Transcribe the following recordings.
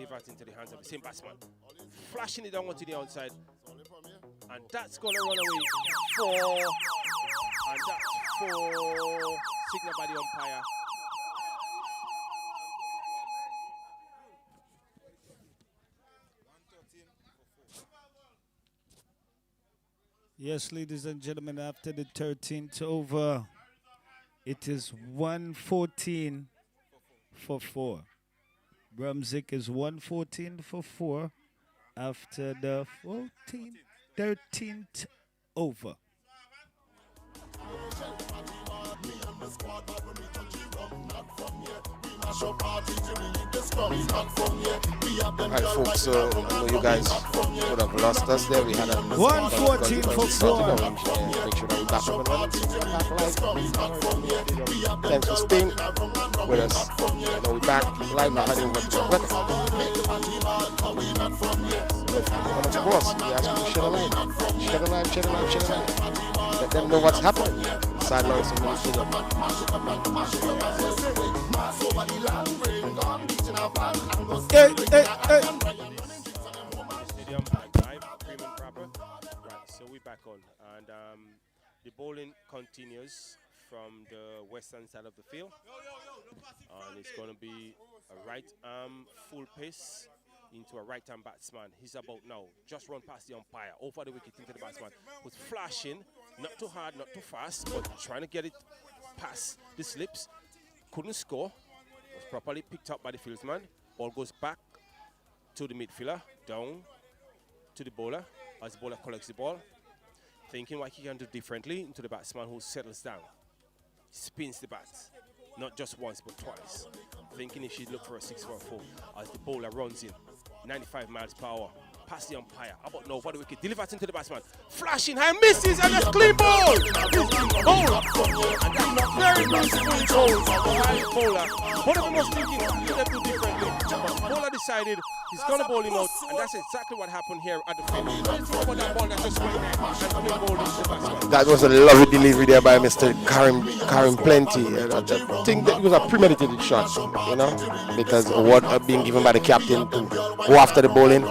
deliver it into the hands of the same batsman. Flashing it down onto the outside. And that's going to run away. 4. And that's 4. Signal by the umpire. Yes, ladies and gentlemen, after the 13th over, it is 114 for 4. Brunswick is 114 for 4 after the 13th over. Alright, folks, I know you guys would have lost us there. We had a 114 for 4. Make sure that we back up and running. Thanks for staying with us. I know we're back live now, heading over to the weather. Of course, we ask you to share the line. Share the line, share the line, share the line. Let them know what's happening. Sidelines and Hey. Stadium live, prim and proper. Right, so we're back on, and the bowling continues from the western side of the field, and it's going to be a right arm full pace into a right arm batsman. He's about now just run past the umpire over the wicket into the batsman. Was flashing, not too hard, not too fast, but trying to get it past the slips. Couldn't score. Was properly picked up by the fieldsman. Ball goes back to the midfielder, down to the bowler as the bowler collects the ball, thinking what he can do differently into the batsman who settles down. Spins the bat, not just once but twice, thinking he should look for a 6 or a 4 as the bowler runs in, 95 miles per hour, past the umpire, about now, for the wicket, delivers into the batsman, flashing high, misses, and that's clean ball! Bowler! And that's not very beautiful goal by the bowler. One of them was thinking, he could have do differently, but the bowler decided he's going to bowl him out, and that's exactly what happened here at the field. That ball that just went there, and clean ball into the batsman. that was a lovely delivery there by Mr. Karim Plenty. I think that was a premeditated shot, you know, because what being given by the captain to go after the bowling.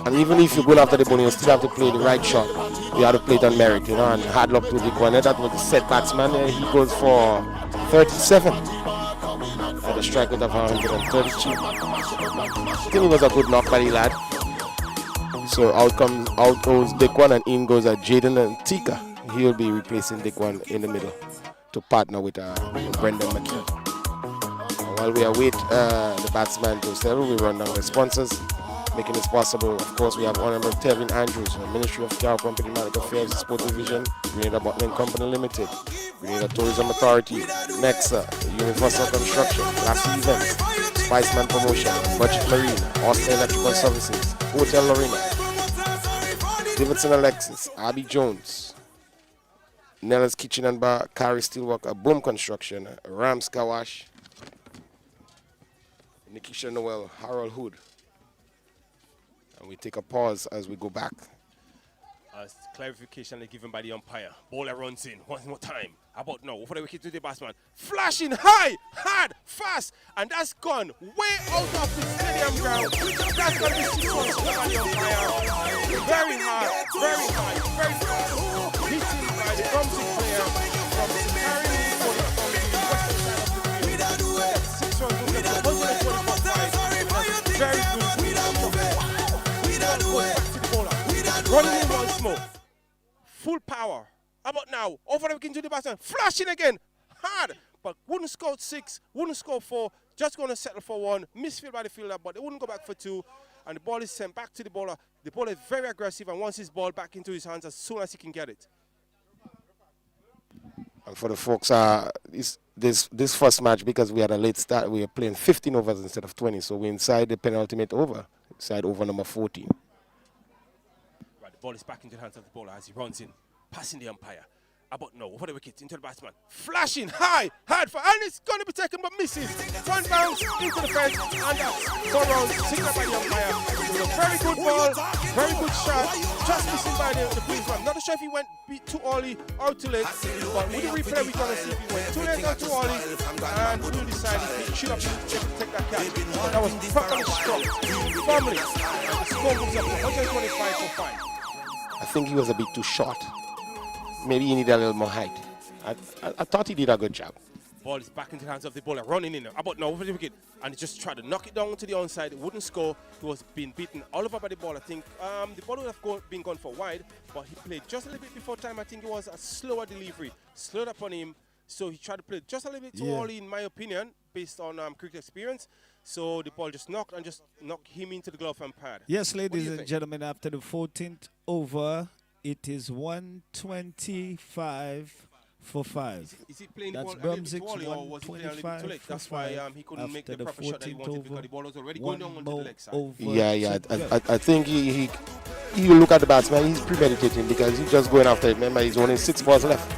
And even if you go after the bowling, you still have to play the right shot. You have to play it on merit, you know, and hard luck to the corner. That was the set batsman. He goes for 37 at a strike rate of 132. I think it was a good knock by the lad. So out goes Dick One, and in goes Jaden and Tika. He'll be replacing Dick One in the middle to partner with Brendan McKee. And while we await the batsman to settle, we run down the sponsors, making this possible. Of course, we have Honorable Tevin Andrews, Ministry of Car Company, Medical Affairs, Sport Division, Grenada Bottling Company Limited, Grenada Tourism Authority, Nexa, Universal Construction, Lassie Events, Spiceman Promotion, Budget Marine, Austin Electrical Services, Hotel Lorena, Davidson Alexis, Abby Jones, Nella's Kitchen and Bar, Carrie Steelworker, Boom Construction, Rams Kawash, Nikisha Noel, Harold Hood. And we take a pause as we go back. As clarification is given by the umpire. Bowler runs in one more time. About now, over the wicket to the batsman. Flashing high, hard, fast, and that's gone way out of the stadium ground. That's going to be 6 runs by the umpire. Very hard, very high, very fast. Hitting by the Brunswick player from the Karim from the western side of the field. That's 6 runs over the 124.5. Very good. Running in once more. Full power. How about now? Over the wicket to the batsman. Flashing again. Hard. But wouldn't score 6. Wouldn't score 4. Just going to settle for 1. Misfield by the fielder, but they wouldn't go back for 2. And the ball is sent back to the bowler. The bowler is very aggressive and wants his ball back into his hands as soon as he can get it. And for the folks, this first match, because we had a late start, we are playing 15 overs instead of 20. So we're inside the penultimate over. Inside over number 14. Right, the ball is back into the hands of the bowler as he runs in, passing the umpire. But no, over the wicket, into the batsman. Flashing high, hard for, and it's going to be taken but misses. One bounce into the fence, and that's 4 runs, signaled by the umpire. It was a very good ball, very good shot, just missing by the policeman. Not sure if he went too early or too late, but with the replay, we're going to see if he went too late or too early, and we decided he should have been able to take that catch. But that was properly struck, firmly, and the score moves up to 125 for 5. I think he was a bit too short. Maybe he needed a little more height. I thought he did a good job. Ball is back into the hands of the bowler, running in. But no, over the wicket, and he just tried to knock it down to the onside. It wouldn't score. He was being beaten all over by the ball. I think the ball would have been gone for wide, but he played just a little bit before time. I think it was a slower delivery, slowed up on him. So he tried to play just a little bit too early, in my opinion, based on cricket experience. So the ball just knocked him into the glove and pad. Yes, ladies and gentlemen, after the 14th over, it is 125 for 5. Is he playing That's the ball a little Brunswick's bit too early, or was he playing a little bit too late? That's why he couldn't make the proper shot that he wanted because the ball was already going down onto the leg side. Yeah. I think he you look at the batsman, he's premeditating because he's just going after it. Remember, he's only 6 balls left.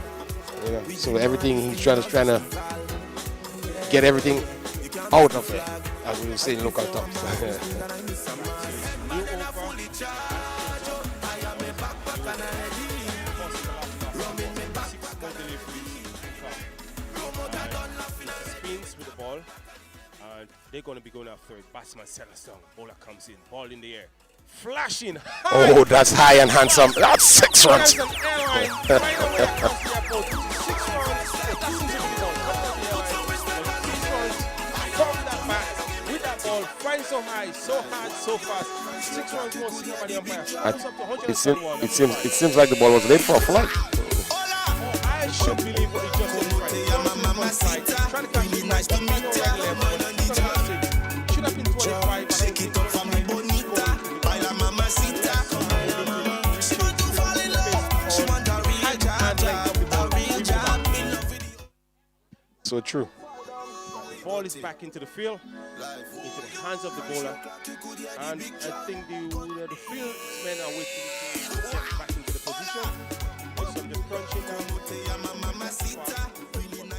Yeah. So everything he's trying to get everything out of it, as we were saying in local terms. Spins with the ball, and they're going to be going after it. Batsman settles down, bowler comes in, ball in the air, flashing high. Oh, that's high and handsome. That's 6 runs. Flying so high, so hard, so fast. 6 runs more seen by the umpire. It seems like the ball was made for a flight. I should believe what he just did. Trying to catch it nice, but not should have been 25. So true. Ball is back into the field, into the hands of the bowler, and I think the fieldsmen are waiting to get back into the position. There's some crunching down.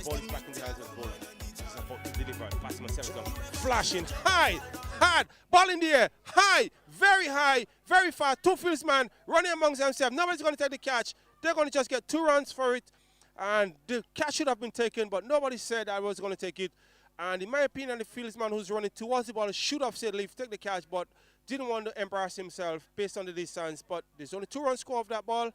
Ball is back in the hands of the bowler. He's about to deliver. Batsman settles down. Flashing high, hard, ball in the air, high, very far. 2 fieldsmen running amongst themselves. Nobody's going to take the catch. They're going to just get 2 runs for it, and the catch should have been taken, but nobody said I was going to take it. And in my opinion, the fieldsman who's running towards the ball should have said, leave, take the catch, but didn't want to embarrass himself based on the distance. But there's only 2 runs score of that ball,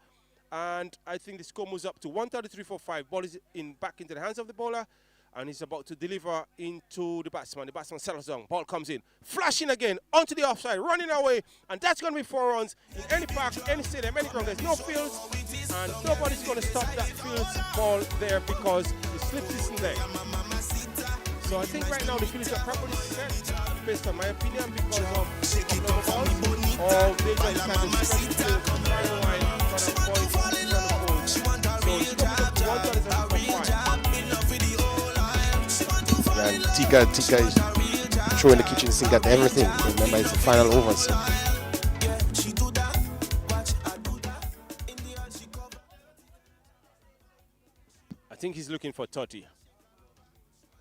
and I think the score moves up to 133 for 5. Ball is back into the hands of the bowler, and he's about to deliver into the batsman. The batsman settles down, ball comes in, flashing again onto the offside, running away, and that's going to be 4 runs in any park, any stadium, any ground. There's no fields, and nobody's going to stop that fields ball there because the slip isn't there. So I think right now the fields are properly set, based on my opinion, because of the balls, or they just kind of stretch the field from far away for the boys to run the ball. So it's going to be up to 1 And Tika is throwing the kitchen sink at everything. Remember, it's the final over. So. I think he's looking for 30.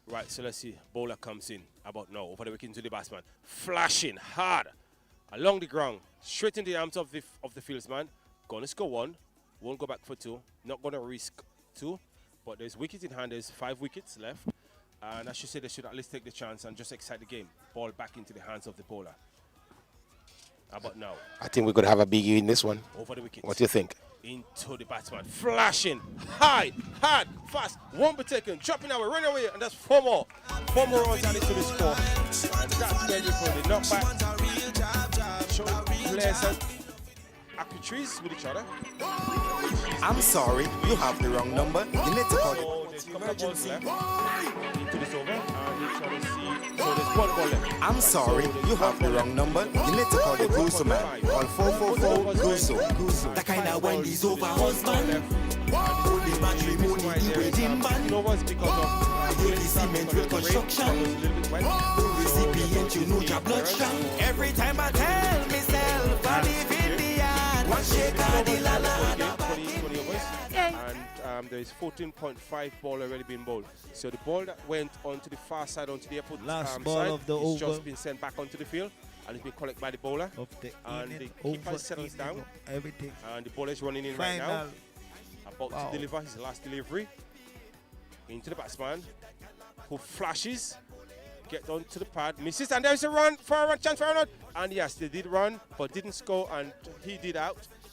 Right, so let's see. Bowler comes in. About now, over the wicket into the batsman. Flashing hard along the ground, straight into the arms of the fieldsman. Gonna score 1. Won't go back for 2. Not gonna risk 2. But there's wickets in hand. There's 5 wickets left. And I should say they should at least take the chance and just excite the game. Ball back into the hands of the bowler. How about now? I think we could have a biggie in this one. Over the wicket. What do you think? Into the batsman. Flashing high, hard, fast. Won't be taken. Dropping away, running away. And that's 4 more. 4 more runs added to the score. And that's ready for the knockback. Showing players and accuracies with each other. I'm sorry, you have the wrong number. You need to call So there's a couple of balls left into this over. And you're trying to see. So there's 1 ball left. I'm sorry, you have the wrong number. You need to call the Guso man. Call 444 Guso. The kind of when he's over husband. Only battery money the wedding band. No one's because of the cement with construction. The recipient, you know your blood strong. Every time I tell myself I live in the yard. One shake of the lala. And there is 14.5 ball already been bowled. So the ball that went onto the far side, onto the airport Last ball side, of the is over. just been sent back onto the field and it's been collected by the bowler. Of the And inning, the keeper over, settles inning, down. everything. And the bowler is running in right now. Final. About Wow. to deliver his last delivery into the batsman, who flashes, get onto the pad, misses, and there's a run for a chance for a run. And yes, they did run, but didn't score, and he did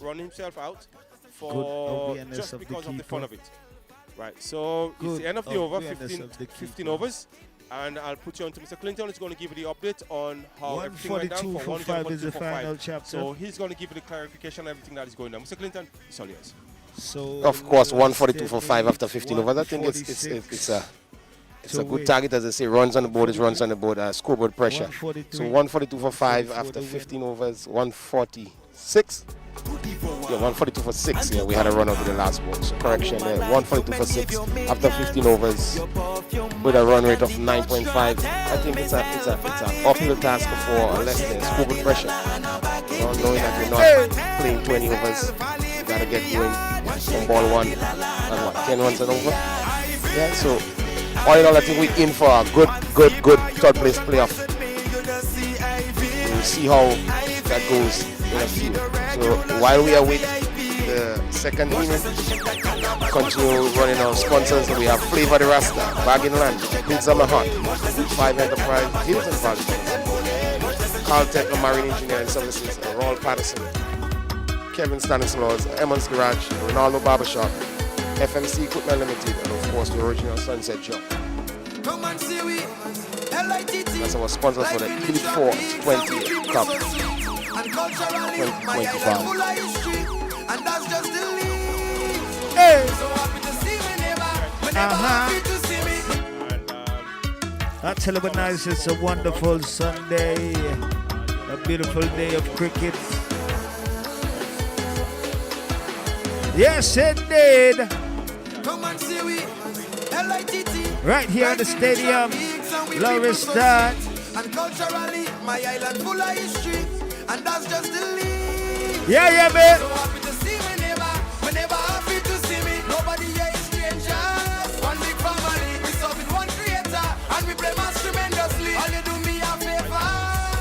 run himself out for awareness just of the because of the keeper. fun of it. Right, so Good it's the end of the over, awareness 15, of the 15 keeper. overs. And I'll put you on to Mr. Clinton. He's going to give you the update on how everything went down 142 for for 5 is the 142 for 5. final chapter. So he's going to give you the clarification on everything that is going on. Mr. Clinton, it's all yours. So Of course, 142 for 5 after 15 overs. I think it's a good target, as I say. Runs on the board is runs on the board. Scoreboard pressure. 143. So 142 for 5 after 15 overs. 146. Yeah, 142 for 6. Yeah, we had a run over the last ball. So correction there. 142 for 6 after 15 overs with a run rate of 9.5. I think it's an uphill task for Leicester. Scoreboard pressure. Knowing that we're not playing 20 overs, you gotta get going from ball 1 and what, 10 runs and over. Yeah, so all in all, I think we're in for a good third place playoff. We'll see how that goes in a few. So while we are with the second inning, continue running our sponsors. We have Flavor the Rasta, Bag in Land, Midsummer Hut, 5 Enterprise, Hilton Valley, Carl Marine Engineering Services, Royal Patterson, Kevin Stanislaus, Emmons Garage, Ronaldo Barbershop, FMC Equipment Limited, and of course the original Sunset Shop. That's our sponsors for the Elite Four 20 Cup 2025. Hey. I tell you, nice. It's a wonderful Sunday, a beautiful day of cricket. Yes, indeed. Right here at the stadium, Lauriston. And culturally, my island full of history, and that's just the lead. Yeah, man. So happy to see me whenever happy to see me. Nobody here is strangers. One big family, we serve with one creator, and we play mass tremendously. All you do me a favor.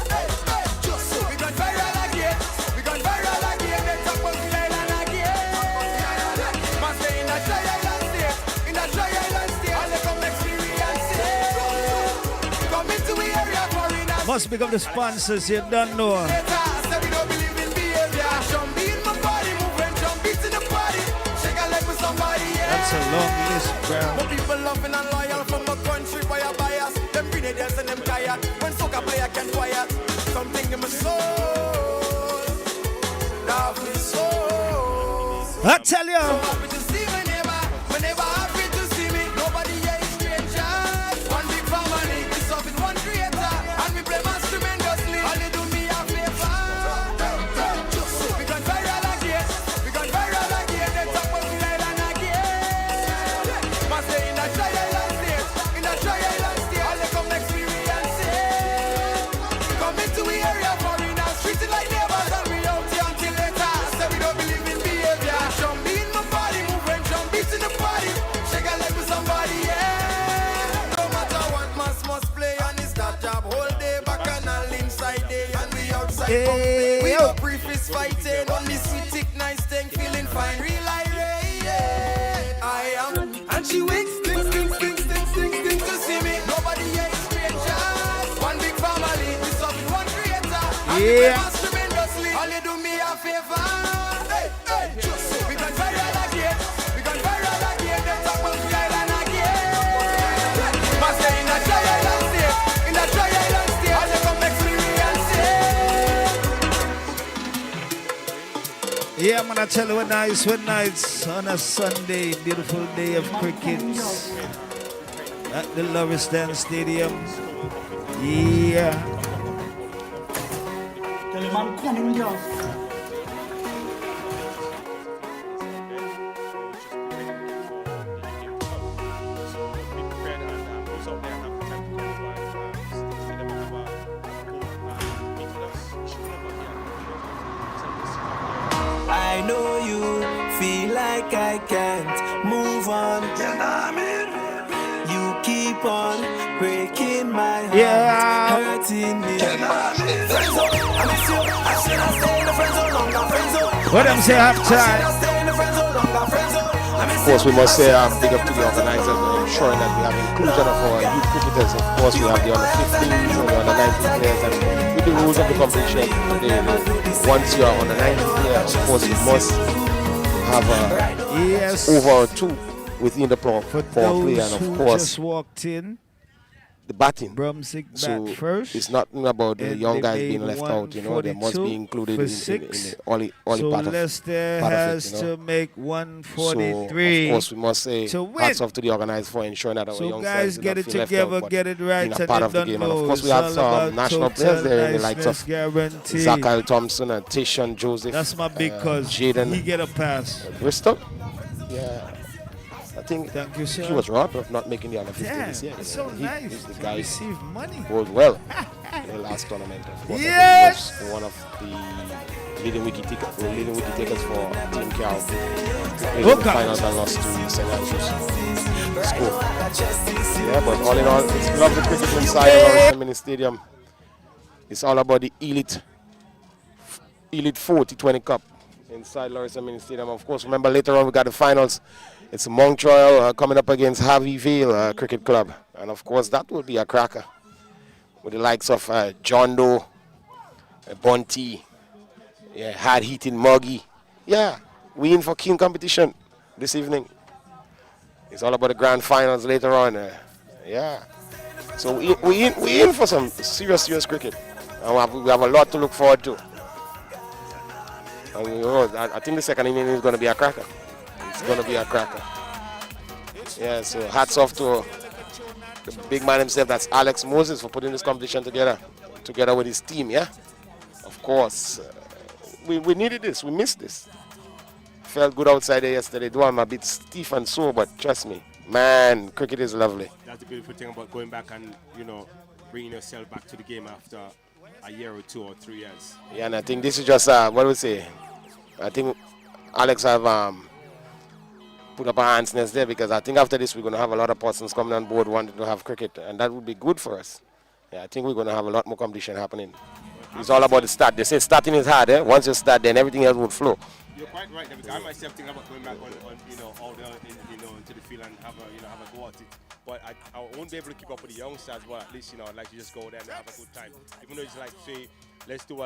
Hey, hey, just so we gone viral again. We gone viral again. They talk about the island again. Must stay in that dry island state, in that dry island state. All they come experience it. Come into the area foreigners. Must pick up the sponsors, you don't know. That's a long list, bro. But people loving and loyal from a country by a bias. Them grenadiers and them tired. When soccer player can quiet. Something in my soul. Now we soul. I tell you. So happy to see whenever happy to see me. Nobody here is strangers. One big family, we serve with one creator, and we play mass tremendously. All you do me a favor. We gone viral again. We gone viral again. They talk about the island again. Must stay in that dry island state, in that dry island state. All they come experience it. Come into the area foreigners, treated like neighbors, and we out here until later. Say we don't believe in behavior. Jump in my body, move and jump beats in the party. Shake a leg with somebody, yeah. No matter what, must play, and it's that job whole day. Back and all inside day, and we outside Hey, we yo. no brief is fighting. On this sweet, thick, nice thing, feeling fine, real irate. Yeah. I am, and she wakes, sting to see me. Nobody here is strangers. One big family, we serve with one creator. And we play Yeah. mass tremendously. All you do me a favor. Hey, hey, just we gone viral again. We gone viral again. They talk about the island again. Must stay in that dry island state, in that dry island state. All you come experience it. Yeah, man, I tell you, when nights on a Sunday, beautiful day of cricket at the Lauriston Stadium. Yeah. Tell him I'm coming, Joe. I know you feel like I can't move on. keep on breaking my heart, Yeah. hurting me. Friend zone, I miss you. I should have stayed in the friend zone longer. Friend zone. What them say half I should have time? stayed in the friend zone longer. Friend zone. I miss Of course, we you. must say big up to the organizers and ensuring that we have inclusion of our youth cricketers. Of course, we have the under 15s and the under 19 players, and with the rules of the competition, once you are under 19 player, of course, you must have Yes. over 2 within the power For play, those and of who course, just walked in, the batting. Brunswick So bat first. it's not about the and young they guys made being left out, you know, they must 142 be included for in six. the early So part of Leicester part of it, has you know. to make So, 143. of course, we must say to win. hats off to the organizers for ensuring that our So young guys, do get not it feel left together, out, but get it right, being a and part you of the don't game. And of know. course, we It's have all some about national total players there in the likes niceness of guarantee. Zachary Thompson and Tishan Joseph. That's my big cuz. Jaden He get a pass. Bristol. Yeah. I think Thank you, sir. he was robbed of not making the under 15 Damn, this year. it's You know. so He nice is the to guy receive money. who bowled well in the last tournament. Of course, Yes! I think he was one of the leading wicket takers for Team Cal. Played in the finals and lost to St. Andrews. School. Yeah, but all in all, it's lovely cricket inside Lawrence Mini Stadium. It's all about the Elite 4 T20 Cup inside Lawrence Mini Stadium. Of course, remember later on we got the finals. It's Montreal coming up against Harvey Vale Cricket Club. And of course, that will be a cracker with the likes of John Doe, Bunty, yeah, Hard Heating Muggy. Yeah, we in for keen competition this evening. It's all about the grand finals later on. Yeah. So we in for some serious cricket. And we have a lot to look forward to. And I think the second inning is going to be a cracker. It's going to be a cracker. Yeah, so hats off to the big man himself, that's Alex Moses, for putting this competition together with his team, yeah? Of course. We needed this. We missed this. Felt good outside there yesterday. Though I'm a bit stiff and sore, but trust me, man, cricket is lovely. That's the beautiful thing about going back and, you know, bringing yourself back to the game after a year or 2 or 3 years. Yeah, and I think this is just, what do we say? I think Alex have put up our hands nest there, because I think after this we're going to have a lot of persons coming on board wanting to have cricket, and that would be good for us. Yeah, I think we're going to have a lot more competition happening. It's all about the start. They say starting is hard, eh? Once you start, then everything else would flow. You're quite right, because I myself think about going back on you know, all the, into the field and have a go at it. But I won't be able to keep up with the youngsters, but at least, I'd like to just go there and have a good time. Even though it's like, say, let's do,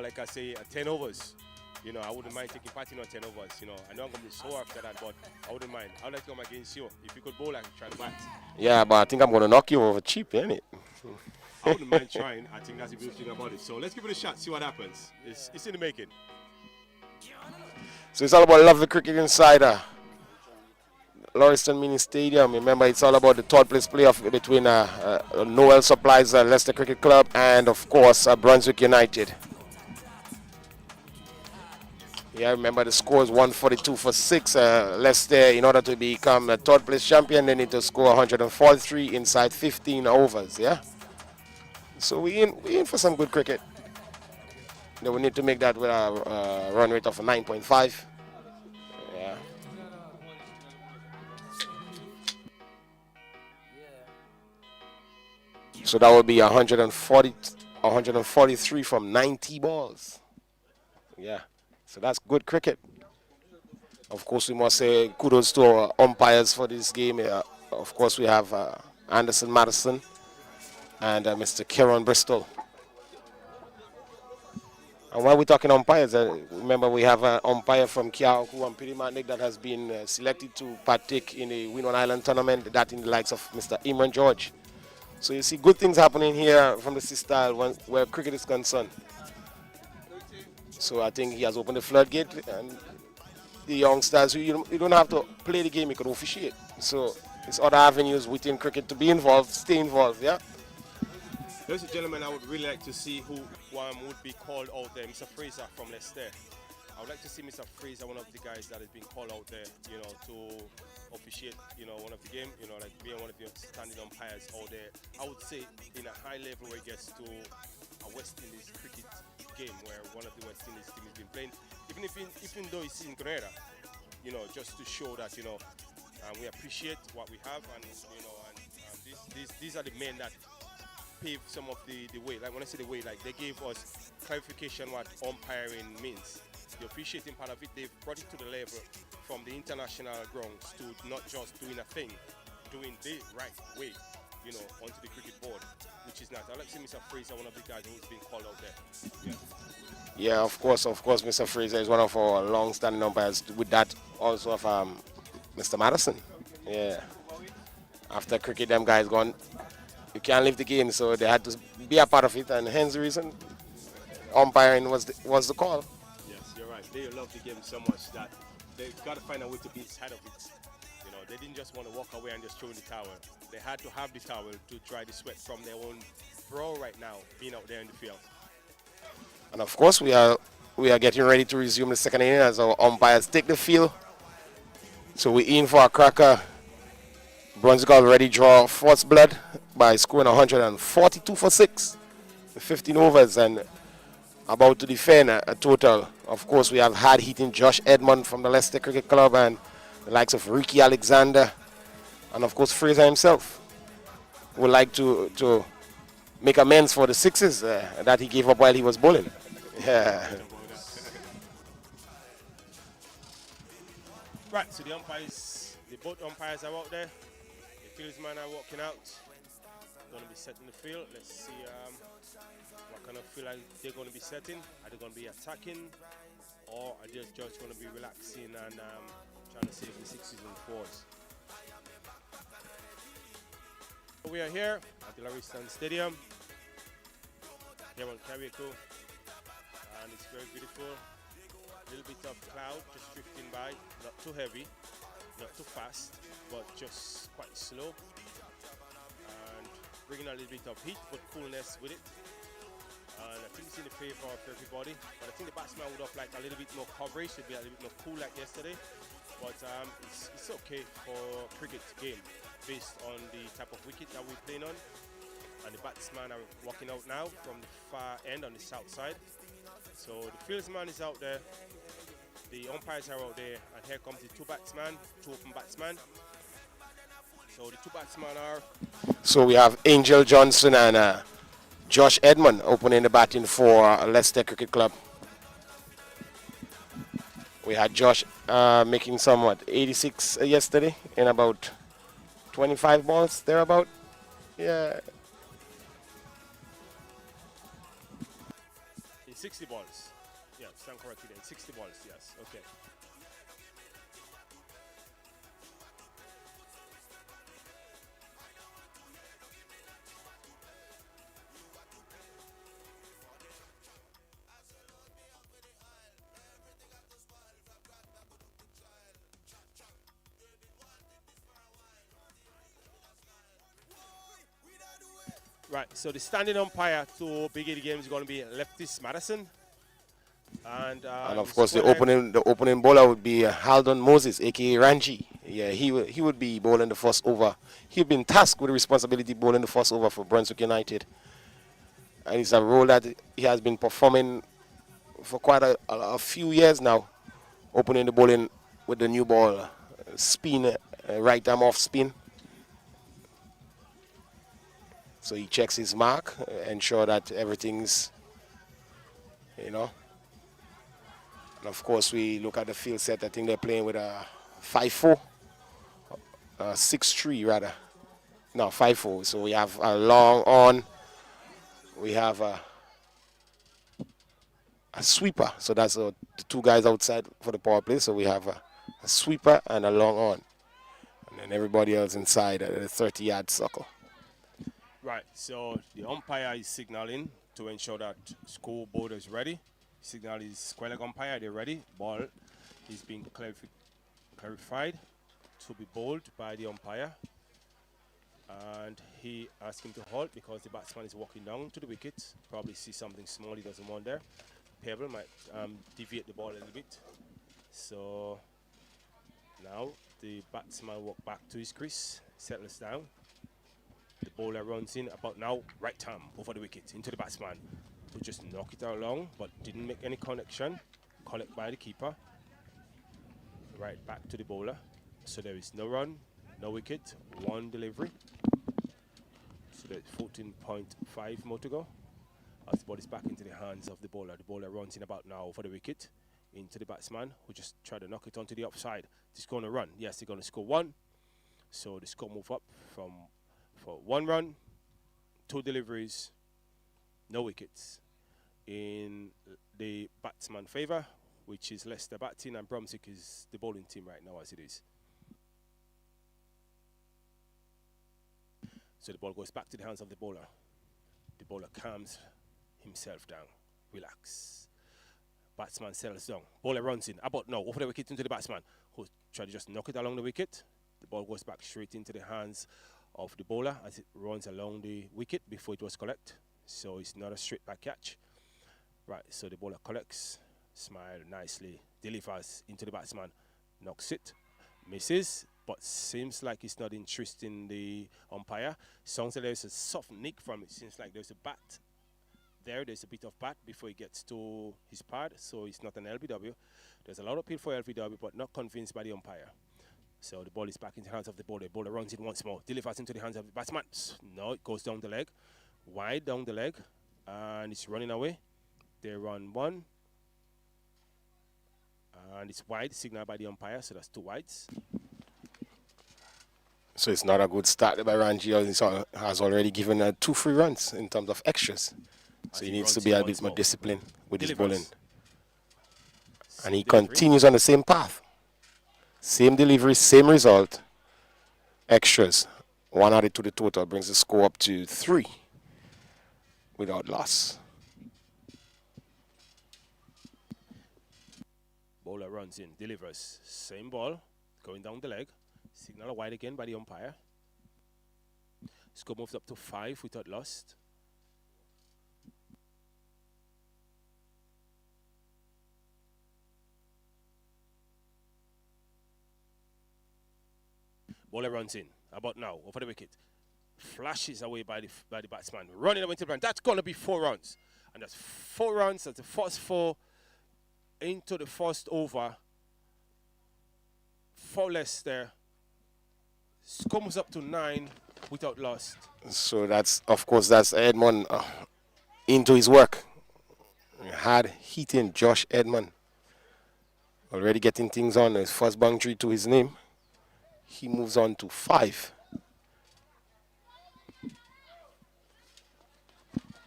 10 overs. I wouldn't mind taking part in on 10 overs. I know I'm going to be sore after that, but I wouldn't mind. I would like to come against you. If you could bowl, I could try to bat. Yeah, but I think I'm going to knock you over cheap, innit? I wouldn't mind trying. I think that's the beautiful thing about it. So let's give it a shot, see what happens. It's in the making. So it's all about lovely cricket inside Lauriston Mini Stadium. Remember, it's all about the third place playoff between Noel Supplies Leicester Cricket Club and, of course, Brunswick United. Yeah, remember the score is 142 for 6. Leicester, in order to become a third place champion, they need to score 143 inside 15 overs, yeah? So we in for some good cricket. Then we need to make that with a run rate of 9.5. Yeah. So that would be 143 from 90 balls. Yeah. So that's good cricket. Of course, we must say kudos to our umpires for this game. Of course, we have Anderson Madison and Mr. Karim Bristol. And while we're talking umpires, remember we have an umpire from Kiaoku and Pirimanik that has been selected to partake in a Win on Island tournament, that in the likes of Mr. Imran George. So you see good things happening here from the C-Style where cricket is concerned. So I think he has opened the floodgate, and the youngsters, you don't have to play the game, you can officiate. So it's other avenues within cricket to be involved, stay involved, yeah? Ladies and gentlemen, I would really like to see who would be called out there. Mr. Fraser from Leicester. I would like to see Mr. Fraser, one of the guys that has been called out there, to officiate, one of the game, like being one of the standing umpires out there. I would say in a high level where it gets to a West Indies cricket game where one of the West Indies team has been playing, even though it's in Grenada, just to show that, we appreciate what we have, and, and this these are the men that pave some of the way. Like when I say the way, like they gave us clarification what umpiring means. The officiating part of it, they've brought it to the level from the international grounds to not just doing a thing, doing the right way, you know, onto the cricket board, which is nice. I like to see Mr. Fraser, one of the guys who's been called out there. Yeah, of course, Mr. Fraser is one of our long-standing umpires. With that, also of Mr. Madison. Yeah. After cricket, them guys gone, you can't leave the game, so they had to be a part of it, and hence the reason umpiring was the call. Yes, you're right. They love the game so much that they've got to find a way to be inside of it. You know, they didn't just want to walk away and just throw in the towel. They had to have the towel to dry the sweat from their own brow right now, being out there in the field. And of course, we are getting ready to resume the second inning as our umpires take the field. So we're in for a cracker. Brunswick already draw first blood by scoring 142 for 6, 15 overs, and about to defend a total. Of course, we have hard hitting Josh Edmond from the Leicester Cricket Club and the likes of Ricky Alexander, and of course Fraser himself would like to make amends for the sixes that he gave up while he was bowling. Yeah. Right, so the umpires, both umpires are out there. The fieldsmen are walking out. Going to be setting the field. Let's see what kind of field they're going to be setting. Are they going to be attacking, or are they just going to be relaxing and trying to save the sixes and fours? We are here at the Laristan Stadium, here on Carriacou, and it's very beautiful. A little bit of cloud just drifting by, not too heavy, not too fast, but just quite slow, and bringing a little bit of heat but coolness with it. And I think it's in the favor of everybody, but I think the batsman would have liked a little bit more coverage, to be a little bit more cool like yesterday. But it's okay for cricket game based on the type of wicket that we're playing on. And the batsmen are walking out now from the far end on the south side. So the fieldsman is out there, the umpires are out there, and here comes the two open batsmen. So the two batsmen are... So we have Angel Johnson and Josh Edmond opening the batting for Leicester Cricket Club. We had Josh making some 86 yesterday in about 25 balls, thereabout. Yeah. In 60 balls. Yeah, stand correctly then. 60 balls, yes. Okay. Right, so the standing umpire to begin the game is going to be Leftis Madison. And of course, the opening bowler would be Haldon Moses, aka Ranji. Yeah, he would be bowling the first over. He'd been tasked with the responsibility bowling the first over for Brunswick United, and it's a role that he has been performing for quite a few years now, opening the bowling with the new ball, spin, right arm off spin. So he checks his mark, ensure that everything's, you know. And of course, we look at the field set. I think they're playing with a 5-4, 6-3 rather. No, 5-4. So we have a long on. We have a sweeper. So that's the two guys outside for the power play. So we have a sweeper and a long on. And then everybody else inside at the 30-yard circle. Right, so the umpire is signaling to ensure that scoreboard is ready. Signal is square leg umpire, they're ready. Ball is being clarified to be bowled by the umpire. And he asked him to halt because the batsman is walking down to the wicket. Probably see something small he doesn't want there. Pebble might deviate the ball a little bit. So now the batsman walk back to his crease, settles down. The bowler runs in about now, right arm over the wicket into the batsman, who just knock it out long but didn't make any connection. Collect by the keeper. Right back to the bowler. So there is no run, no wicket, one delivery. So there's 14.5 more to go. As the ball is back into the hands of the bowler. The bowler runs in about now for the wicket. Into the batsman, who just tried to knock it onto the upside. He's going to run. Yes, they're going to score 1. So the score move up for 1 run, 2 deliveries, no wickets. In the batsman favour, which is Leicester batting, and Brunswick is the bowling team right now as it is. So the ball goes back to the hands of the bowler. The bowler calms himself down, relax. Batsman settles down. Bowler runs in. About now, over the wicket into the batsman, who tried to just knock it along the wicket. The ball goes back straight into the hands of the bowler as it runs along the wicket before it was collected. So it's not a straight back catch. Right, so the bowler collects, smile nicely, delivers into the batsman, knocks it, misses, but seems like it's not interested in the umpire. Sounds like there's a soft nick from it. Seems like there's a bat there. There's a bit of bat before he gets to his pad, so it's not an LBW. There's a lot of appeal for LBW, but not convinced by the umpire. So the ball is back in the hands of the bowler. The bowler runs in once more, delivers into the hands of the batsman. No, it goes down the leg, wide down the leg, and it's running away. They run 1, and it's wide, signaled by the umpire, so that's 2 wides. So it's not a good start by Ranji. He has already given 2 free runs in terms of extras. So he needs to be a bit more disciplined with his bowling. And he continues on the same path. Same delivery, same result. Extras. 1 added to the total brings the score up to 3 without loss. Bowler runs in, delivers. Same ball, going down the leg. Signal wide again by the umpire. Score moves up to 5 without lost. Bowler runs in, about now, over the wicket. Flashes away by the batsman. Running away to the ground. That's going to be 4 runs. And that's 4 runs. That's the first 4 into the first over. 4 less there. Score moves up to 9 without loss. So that's, of course, that's Edmund into his work. Hard hitting Josh Edmund. Already getting things on. His first boundary to his name. He moves on to 5.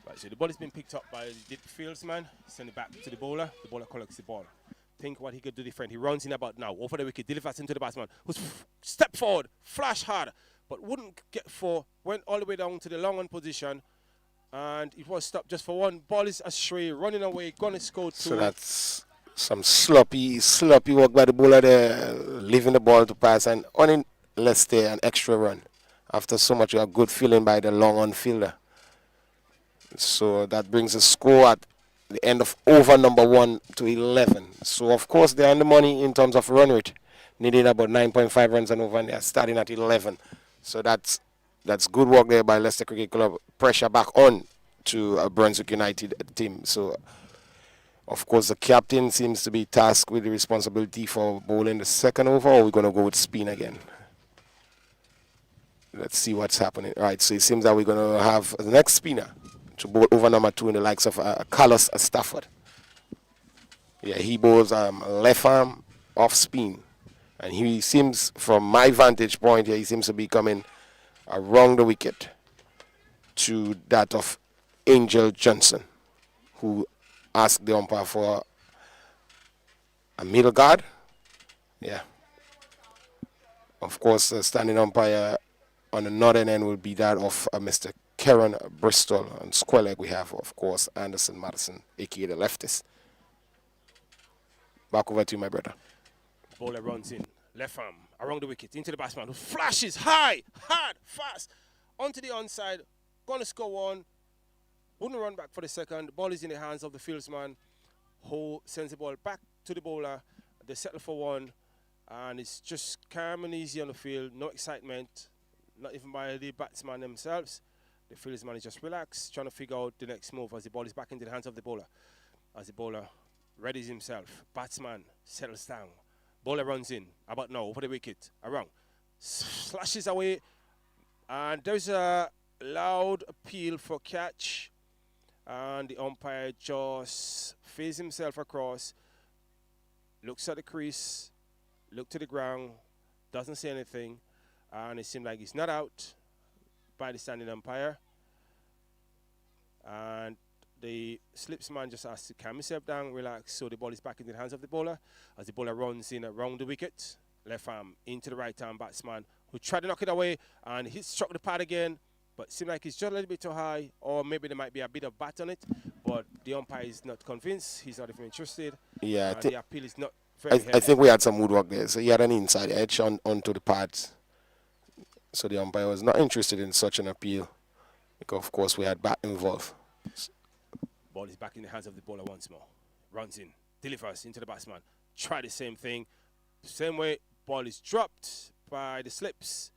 Right, so the ball has been picked up by the fieldsman. Send it back to the bowler. The bowler collects the ball. Think what he could do different. He runs in about now. Over the wicket, delivers into the batsman. Who's step forward, flash hard, but wouldn't get 4. Went all the way down to the long on position. And it was stopped just for 1. Ball is astray, running away, gonna score 2. So that's some sloppy work by the bowler there, leaving the ball to pass and on Leicester an extra run after so much a good feeling by the long on fielder. So that brings the score at the end of over number 1 to 11. So of course they're on the money in terms of run rate, needing about 9.5 runs and over, and they're starting at 11. So that's good work there by Leicester Cricket Club. Pressure back on to a Brunswick United team. So of course, the captain seems to be tasked with the responsibility for bowling the second over, or we're going to go with spin again. Let's see what's happening. Right, so it seems that we're going to have the next spinner to bowl over number 2 in the likes of Carlos Stafford. Yeah, he bowls left arm off spin. And he seems, from my vantage point here, he seems to be coming around the wicket to that of Angel Johnson, who asked the umpire for a middle guard. Yeah. Of course, the standing umpire on the northern end will be that of Mr. Karim Bristol. On square leg we have, of course, Anderson Madison, a.k.a. the leftist. Back over to you, my brother. Bowler runs in, left arm, around the wicket, into the batsman, who flashes high, hard, fast, onto the onside, going to score 1. Wouldn't run back for the second. The ball is in the hands of the fieldsman, who sends the ball back to the bowler. They settle for 1, and it's just calm and easy on the field. No excitement, not even by the batsman themselves. The fieldsman is just relaxed, trying to figure out the next move as the ball is back into the hands of the bowler. As the bowler readies himself, batsman settles down. Bowler runs in, about now, over the wicket, around. Slashes away, and there's a loud appeal for catch, and the umpire just faces himself across, looks at the crease, look to the ground, doesn't say anything, and it seems like he's not out by the standing umpire. And the slips man just has to calm himself down, relax, so the ball is back in the hands of the bowler as the bowler runs in around the wicket, left arm into the right arm batsman who tried to knock it away, and he struck the pad again, but it seemed like it's just a little bit too high, or maybe there might be a bit of bat on it, but the umpire is not convinced, he's not even interested. Yeah, the appeal is not very I think we had some woodwork there. So he had an inside edge onto the pads. So the umpire was not interested in such an appeal, because of course we had bat involved. Ball is back in the hands of the bowler once more. Runs in, delivers into the batsman. Try the same thing. Same way, ball is dropped by the slips.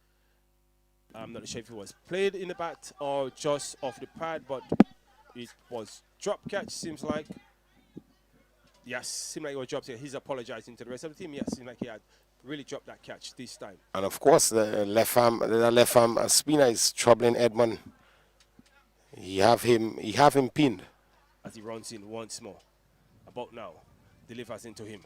I'm not sure if it was played in the bat or just off the pad, but it was drop catch, seems like. Yes, seemed like it was dropped here. He's apologizing to the rest of the team. Yes, seemed like he had really dropped that catch this time. And of course, the left arm spinner is troubling Edmund. He have him pinned. As he runs in once more. About now, delivers into him.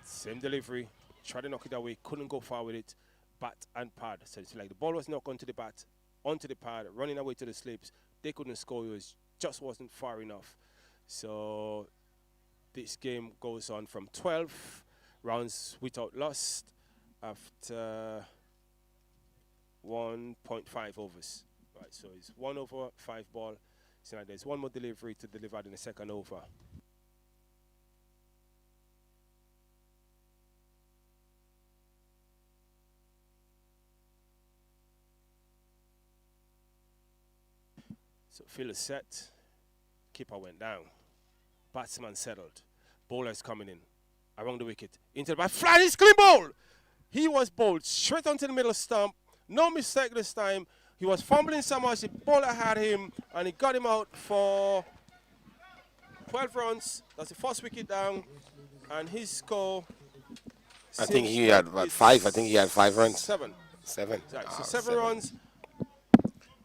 Same delivery, tried to knock it away, couldn't go far with it. Bat and pad. So it's like the ball was knocked onto the bat, onto the pad, running away to the slips. They couldn't score, it just wasn't far enough. So this game goes on from 12 rounds without loss after 1.5 overs. Right, so it's 1 over 5 ball. So now there's one more delivery to deliver in the second over. So field is set. Keeper went down. Batsman settled. Bowler's coming in. Around the wicket. Into the bat. Flying his clean ball! He was bowled straight onto the middle stump. No mistake this time. He was fumbling so much, the bowler had him, and he got him out for 12 runs. That's the first wicket down, and his score. I think he had about 5. I think he had 5 runs. 7. 7. Right, so 7 runs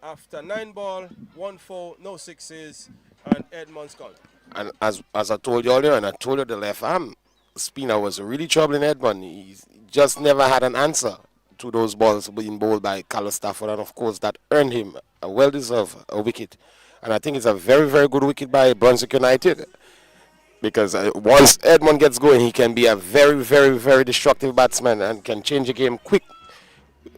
after 9 ball, 1-4, no sixes, and Edmund's gone. And as I told you earlier, and I told you the left arm spinner was really troubling Edmund. He just never had an answer to those balls being bowled by Carlos Stafford, and of course that earned him a well-deserved wicket. And I think it's a very, very good wicket by Brunswick United, because once Edmund gets going, he can be a very, very, very destructive batsman and can change the game quick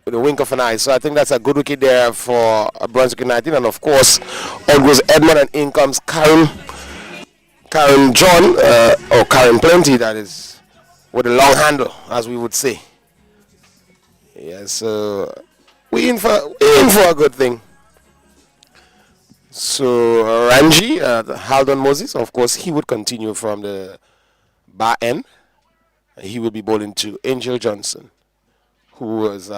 with a wink of an eye. So I think that's a good wicket there for Brunswick United. And of course, on goes Edmund, and in comes Karim John, or Karim Plenty, that is, with a long handle, as we would say. Yes, so we in for a good thing. So Ranji, Haldon Moses, of course, he would continue from the bar end. He will be bowling to Angel Johnson, who is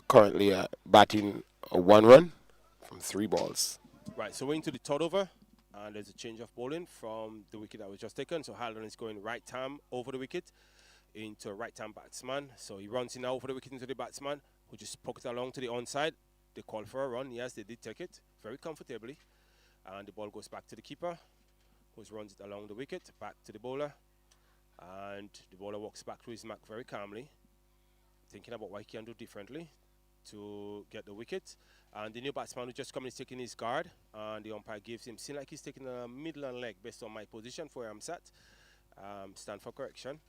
currently batting a 1 run from 3 balls. Right, so we're into the third over, and there's a change of bowling from the wicket that was just taken. So Haldon is going right arm over the wicket into a right-hand batsman. So he runs in now over the wicket into the batsman, who just poked it along to the onside. They call for a run. Yes, they did take it very comfortably. And the ball goes back to the keeper, who runs it along the wicket, back to the bowler. And the bowler walks back to his mark very calmly, thinking about what he can do differently to get the wicket. And the new batsman who just come in is taking his guard, and the umpire gives him, seems like he's taking a middle and leg based on my position for where I'm sat. Stand for correction.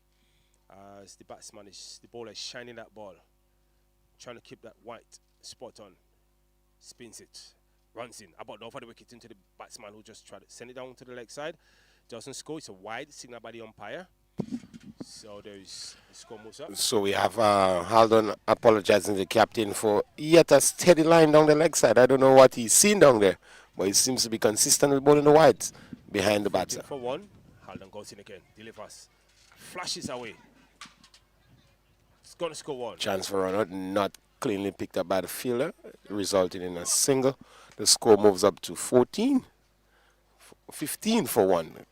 As the bowler is shining that ball, trying to keep that white spot on. Spins it, runs in, about over the wicket into the batsman who just tried to send it down to the leg side. Doesn't score, it's a wide signal by the umpire. So there's the score moves up. So we have Haldon apologizing to the captain for yet a steady line down the leg side. I don't know what he's seen down there, but he seems to be consistent with bowling the wides behind the batter. For 1, Haldon goes in again, delivers, flashes away. It's going to score 1. Chance for run out, not cleanly picked up by the fielder, resulting in a single. The score moves up to 15 for 1.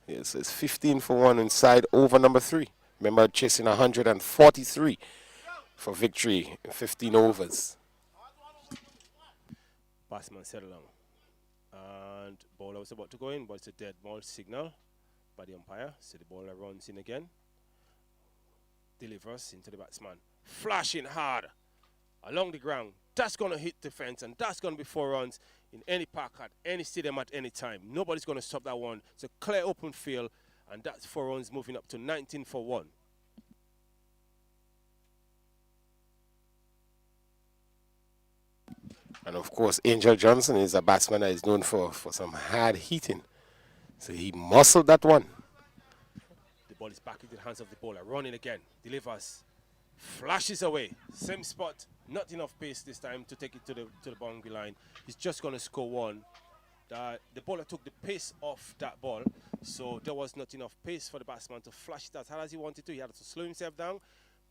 Yes, it's 15 for 1 inside over number 3. Remember, chasing 143 for victory in 15 overs. Batsman settled down. And bowler was about to go in, but it's a dead ball signal by the umpire. So the bowler runs in again. Delivers into the batsman. Flashing hard along the ground. That's going to hit the fence, and that's going to be 4 runs in any park at any stadium at any time. Nobody's going to stop that one. It's a clear open field, and that's 4 runs moving up to 19 for 1. And of course, Angel Johnson is a batsman that is known for some hard hitting. So he muscled that one. The ball is back into the hands of the bowler. Running again. Delivers. Flashes away. Same spot. Not enough pace this time to take it to the boundary line. He's just going to score 1. The bowler took the pace off that ball. So there was not enough pace for the batsman to flash it as hard as he wanted to. He had to slow himself down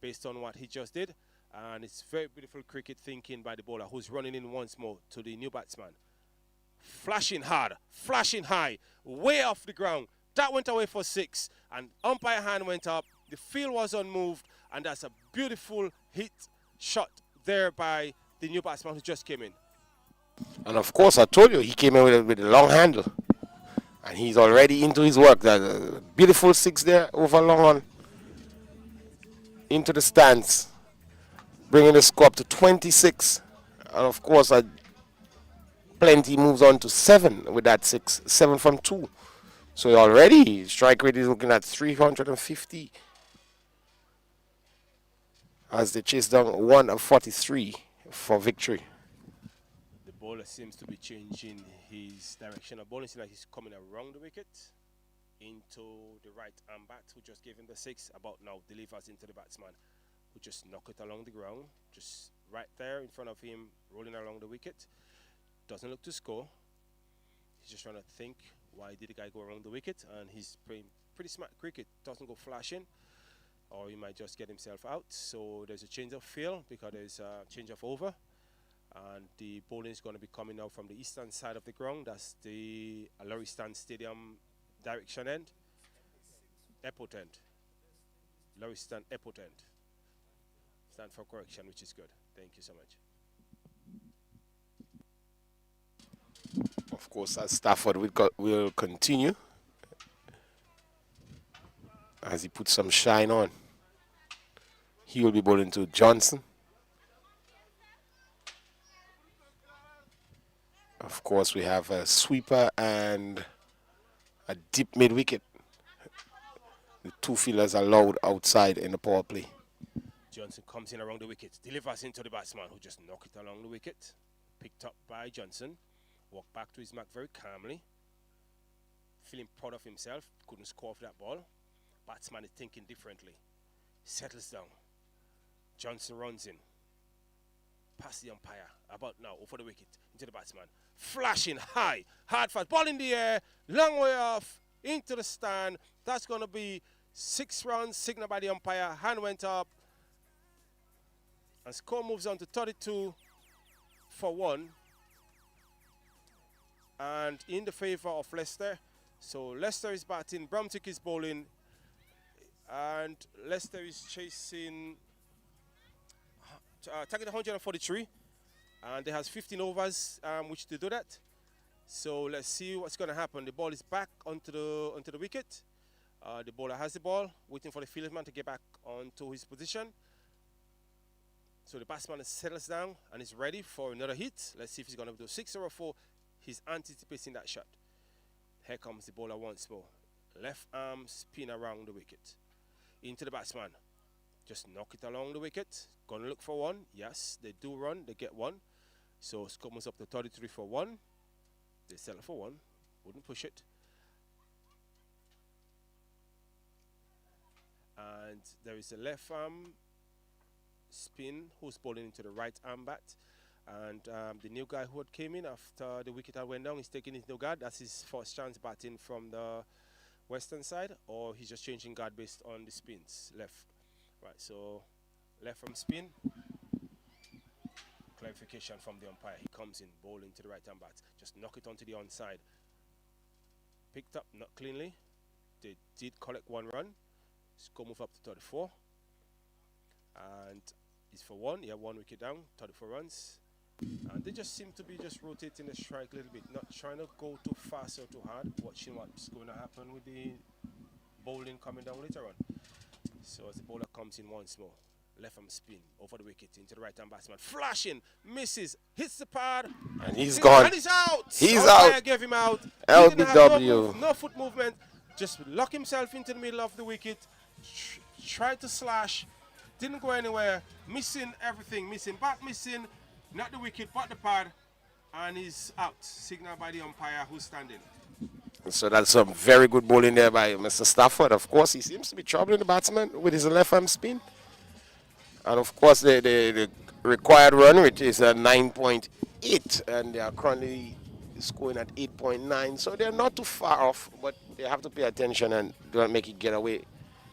based on what he just did. And it's very beautiful cricket thinking by the bowler, who's running in once more to the new batsman. Flashing hard, flashing high, way off the ground. That went away for 6, and umpire hand went up. The field was unmoved, and that's a beautiful hit shot there by the new batsman who just came in. And of course, I told you, he came in with a long handle. And he's already into his work. That beautiful 6 there, over long on. Into the stands. Bringing the score up to 26. And of course, Plenty moves on to 7 with that 6. 7 from 2. So already, strike rate is looking at 350. As they chase down 1 of 43 for victory. The bowler seems to be changing his direction of bowling. Seems like he's coming around the wicket into the right arm bat, who just gave him the 6. About now, delivers into the batsman, who just knock it along the ground, just right there in front of him, rolling along the wicket. Doesn't look to score. He's just trying to think, why did the guy go around the wicket? And he's playing pretty smart cricket. Doesn't go flashing, or he might just get himself out. So there's a change of field because there's a change of over. And the bowling is going to be coming out from the eastern side of the ground. That's the Lauriston Stadium direction end. Airport end. Lauriston Airport end. Stand for correction, which is good. Thank you so much. Of course, as Stafford will continue as he puts some shine on. He will be bowling to Johnson. Of course, we have a sweeper and a deep mid-wicket. The 2 fielders allowed outside in the power play. Johnson comes in around the wicket, delivers into the batsman, who just knocked it along the wicket. Picked up by Johnson. Walked back to his mark very calmly. Feeling proud of himself. Couldn't score off that ball. Batsman is thinking differently. Settles down. Johnson runs in. Past the umpire. About now, over the wicket. Into the batsman. Flashing high. Hard fast. Ball in the air. Long way off. Into the stand. That's going to be 6 runs. Signal by the umpire. Hand went up. And score moves on to 32 for 1. And in the favor of Leicester. So Leicester is batting. Brunswick is bowling. And Leicester is chasing target 143. And they has 15 overs which to do that. So let's see what's going to happen. The ball is back onto the wicket. The bowler has the ball, waiting for the fieldsman to get back onto his position. So the batsman settles down and is ready for another hit. Let's see if he's going to do 6 or a 4. He's anticipating that shot. Here comes the bowler once more. Left arm spin around the wicket. Into the batsman. Just knock it along the wicket. Gonna look for 1. Yes, they do run. They get 1. So score moves up to 33 for 1. They settle for 1. Wouldn't push it. And there is a left arm spin who's bowling into the right arm bat. And the new guy who had came in after the wicket had went down, he's taking his new guard. That's his first chance batting from the western side, or he's just changing guard based on the spins left. Right, so left from spin. Clarification from the umpire. He comes in bowling to the right hand bat. Just knock it onto the onside. Picked up, not cleanly. They did collect 1 run. Score move up to 34. And it's for 1. Yeah, 1 wicket down, 34 runs. And they just seem to be just rotating the strike a little bit, not trying to go too fast or too hard, watching what's going to happen with the bowling coming down later on. So as the bowler comes in once more, left arm spin over the wicket into the right hand batsman, flashing, misses, hits the pad, And he's gone. and he's out. He's Umpire out. gave him out. He didn't have LBW. no foot movement, just locked himself into the middle of the wicket, tried to slash, didn't go anywhere, missing everything, missing bat, missing not the wicket but the pad, and he's out, signaled by the umpire who's standing. So that's some very good bowling there by Mr. Stafford. Of course, he seems to be troubling the batsman with his left arm spin. And of course, the required run rate is 9.8, and they are currently scoring at 8.9. So they're not too far off, but they have to pay attention and don't make it get away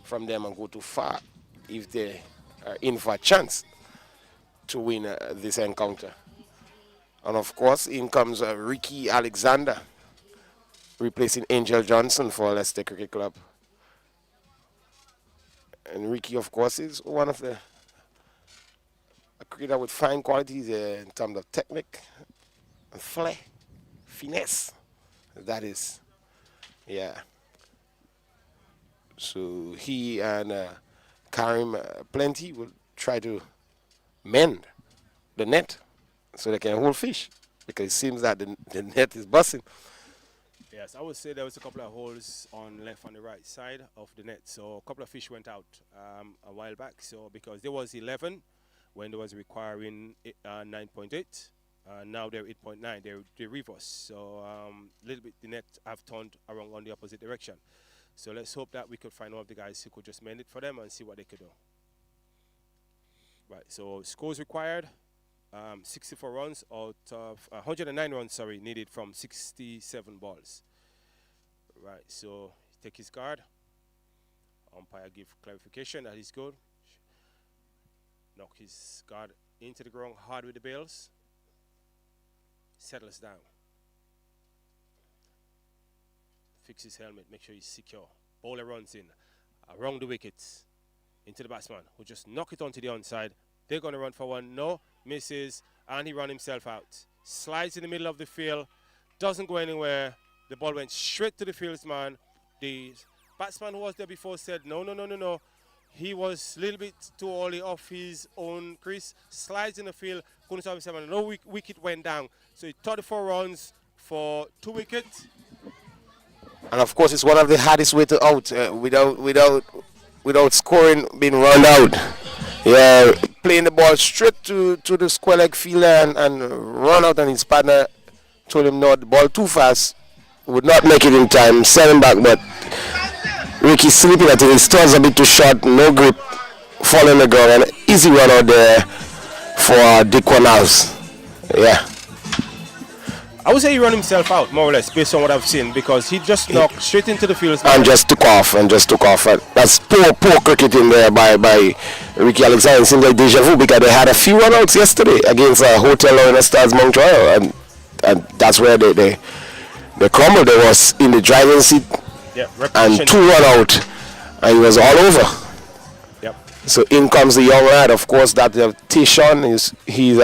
from them and go too far if they are in for a chance to win this encounter. And of course, in comes Ricky Alexander, replacing Angel Johnson for Leicester Cricket Club. And Ricky, of course, is one of the a cricketer with fine qualities in terms of technique, flair, finesse. That is, yeah. So he and Karim Plenty will try to mend the net so they can hold fish, because it seems that the net is busting. Yes, I would say there was a couple of holes on left and the right side of the net. So a couple of fish went out a while back. So because there was 11 when there was requiring 9.8, now they're 8.9. They're reverse. So a little bit the net have turned around on the opposite direction. So let's hope that we could find one of the guys who could just mend it for them and see what they could do. Right. So scores required. 64 runs out of 109 runs, sorry, needed from 67 balls. Right, so take his guard. Umpire give clarification that he's good. Knock his guard into the ground hard with the bails. Settles down. Fix his helmet, make sure he's secure. Bowler runs in around the wickets into the batsman who just knock it onto the onside. They're going to run for one. No, misses, and he ran himself out. Slides in the middle of the field, doesn't go anywhere. The ball went straight to the fieldsman. The batsman who was there before said, no. He was a little bit too early off his own crease. Slides in the field, couldn't stop himself, and no wicket went down. So he 34 runs for 2 wickets. And of course, it's one of the hardest way to out without scoring, being run out. Yeah, playing the ball straight to the square leg fielder and run out, and his partner told him no, the ball too fast, would not make it in time, send him back, but Ricky's sleeping at it, his toes a bit too short, no grip, fall on the ground, and easy run out there for Dick Wanals. Yeah. I would say he ran himself out, more or less, based on what I've seen, because he just knocked straight into the field. And just took off. That's poor cricketing there by Ricky Alexander. It seems like deja vu, because they had a few run-outs yesterday against Hotel Lorena Stars Montreal, and that's where they crumbled. They was in the driving seat, and 2 run-out, and he was all over. Yep. So in comes the young lad, of course, that Tishon he's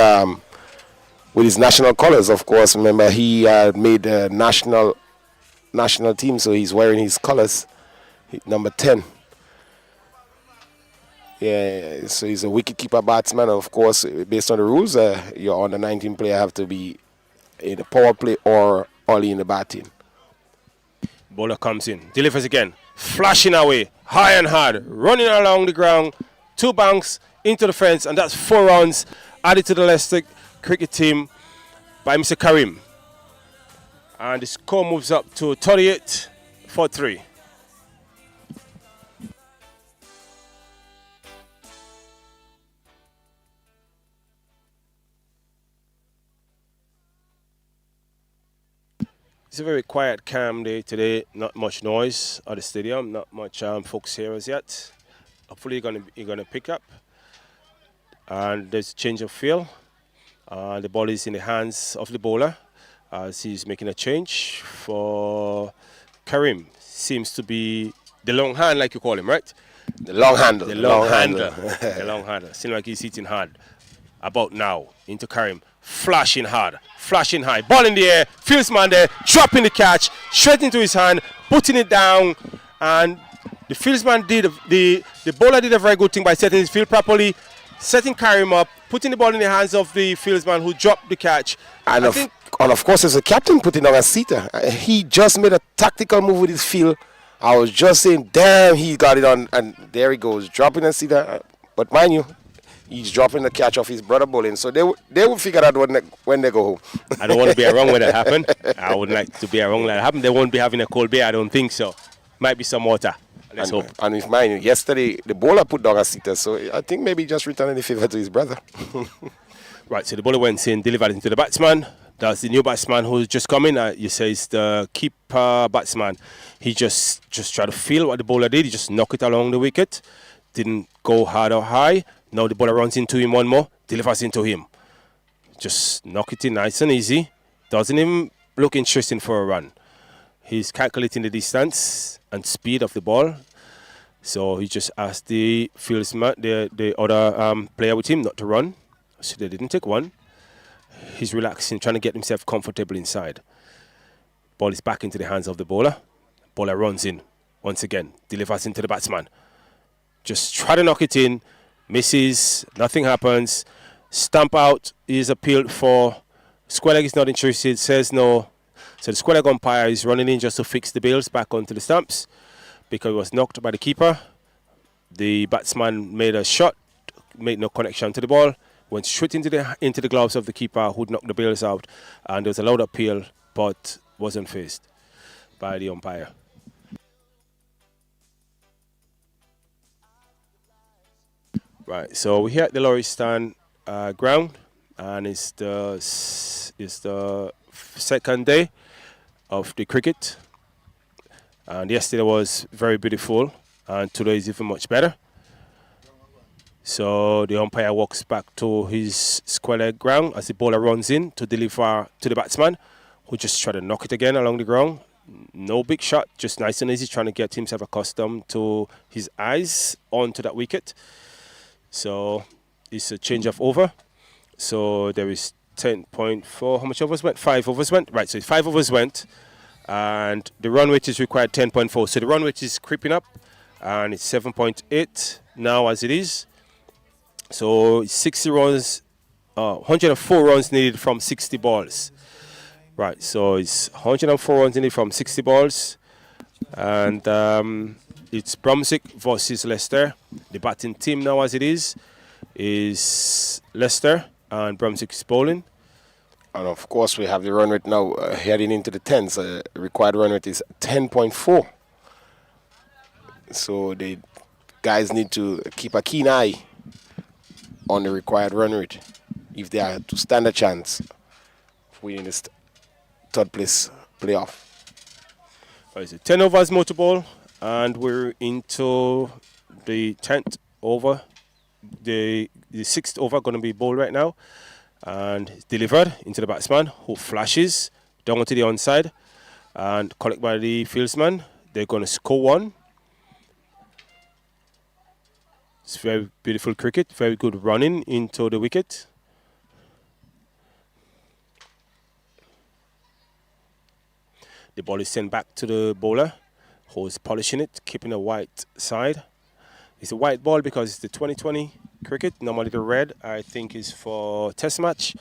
with his national colors, of course. Remember, he made the national team, so he's wearing his colors, number 10. Yeah, so he's a wicketkeeper batsman. Of course, based on the rules, your under 19 player have to be in the power play or only in the batting. Bowler comes in, delivers again, flashing away, high and hard, running along the ground, 2 banks into the fence, and that's 4 runs added to the Leicester cricket team by Mr. Karim. And the score moves up to 38-3. It's a very quiet, calm day today. Not much noise at the stadium, not much folks here as yet. Hopefully you're gonna pick up. And there's a change of field. The ball is in the hands of the bowler as he's making a change for Karim. Seems to be the long hand, like you call him, right? The long handle. The long handle. The long handle. Seems like he's hitting hard. About now into Karim. flashing hard, flashing high. Ball in the air, fieldsman there, dropping the catch, straight into his hand, putting it down, and the fieldsman did, the bowler did a very good thing by setting his field properly, setting Karim up, putting the ball in the hands of the fieldsman who dropped the catch. And of course, as a captain putting on a seater, he just made a tactical move with his field. I was just saying, damn, he got it on, and there he goes, dropping a seater. But mind you, he's dropping the catch off his brother bowling, so they will figure that out when they go home. I don't want to be around when that happened. I would like to be around when that happened. They won't be having a cold beer, I don't think so. Might be some water. Let's hope. And with mind you, yesterday the bowler put down a seater, so I think maybe just returning the favor to his brother. Right, so the bowler went in, delivered into the batsman. That's the new batsman who's just come in. You say it's the keeper batsman. He just tried to feel what the bowler did. He just knocked it along the wicket. Didn't go hard or high. Now the bowler runs into him one more, delivers into him. Just knock it in nice and easy. Doesn't even look interesting for a run. He's calculating the distance and speed of the ball. So he just asked the fieldsman, the other player with him, not to run. So they didn't take one. He's relaxing, trying to get himself comfortable inside. Ball is back into the hands of the bowler. Bowler runs in once again, delivers into the batsman. Just try to knock it in, misses, nothing happens. Stamp out is appealed for. Square leg is not interested, says no. So the square leg umpire is running in just to fix the bails back onto the stumps because it was knocked by the keeper. The batsman made a shot, made no connection to the ball. Went straight into the gloves of the keeper who knocked the bails out, and there was a loud appeal, but wasn't faced by the umpire. Right, so we're here at the Lauriston ground, and it's the second day of the cricket. And yesterday was very beautiful, and today is even much better. So the umpire walks back to his square leg ground as the bowler runs in to deliver to the batsman, who just tried to knock it again along the ground. No big shot, just nice and easy, trying to get himself accustomed to his eyes onto that wicket. So it's a change of over. So there is 10.4. How much overs went? 5 overs went. Right, so 5 overs went. And the run rate is required 10.4. So the run rate is creeping up. And it's 7.8 now as it is. So 60 runs, 104 runs needed from 60 balls. Right, so it's 104 runs needed from 60 balls. And it's Brunswick versus Leicester. The batting team now as it is Leicester, and Brunswick is bowling. And of course we have the run rate now heading into the 10s. Required run rate is 10.4. So the guys need to keep a keen eye on the required run rate if they are to stand a chance of winning this third place playoff. Right, so 10 overs motor ball, and we're into the 10th over. The 6th over going to be bowled right now, and it's delivered into the batsman, who flashes down to the onside and collected by the fieldsman. They're going to score one. It's very beautiful cricket, very good running into the wicket. The ball is sent back to the bowler, who is polishing it, keeping a white side. It's a white ball because it's the 2020 cricket. Normally the red, I think, is for test match.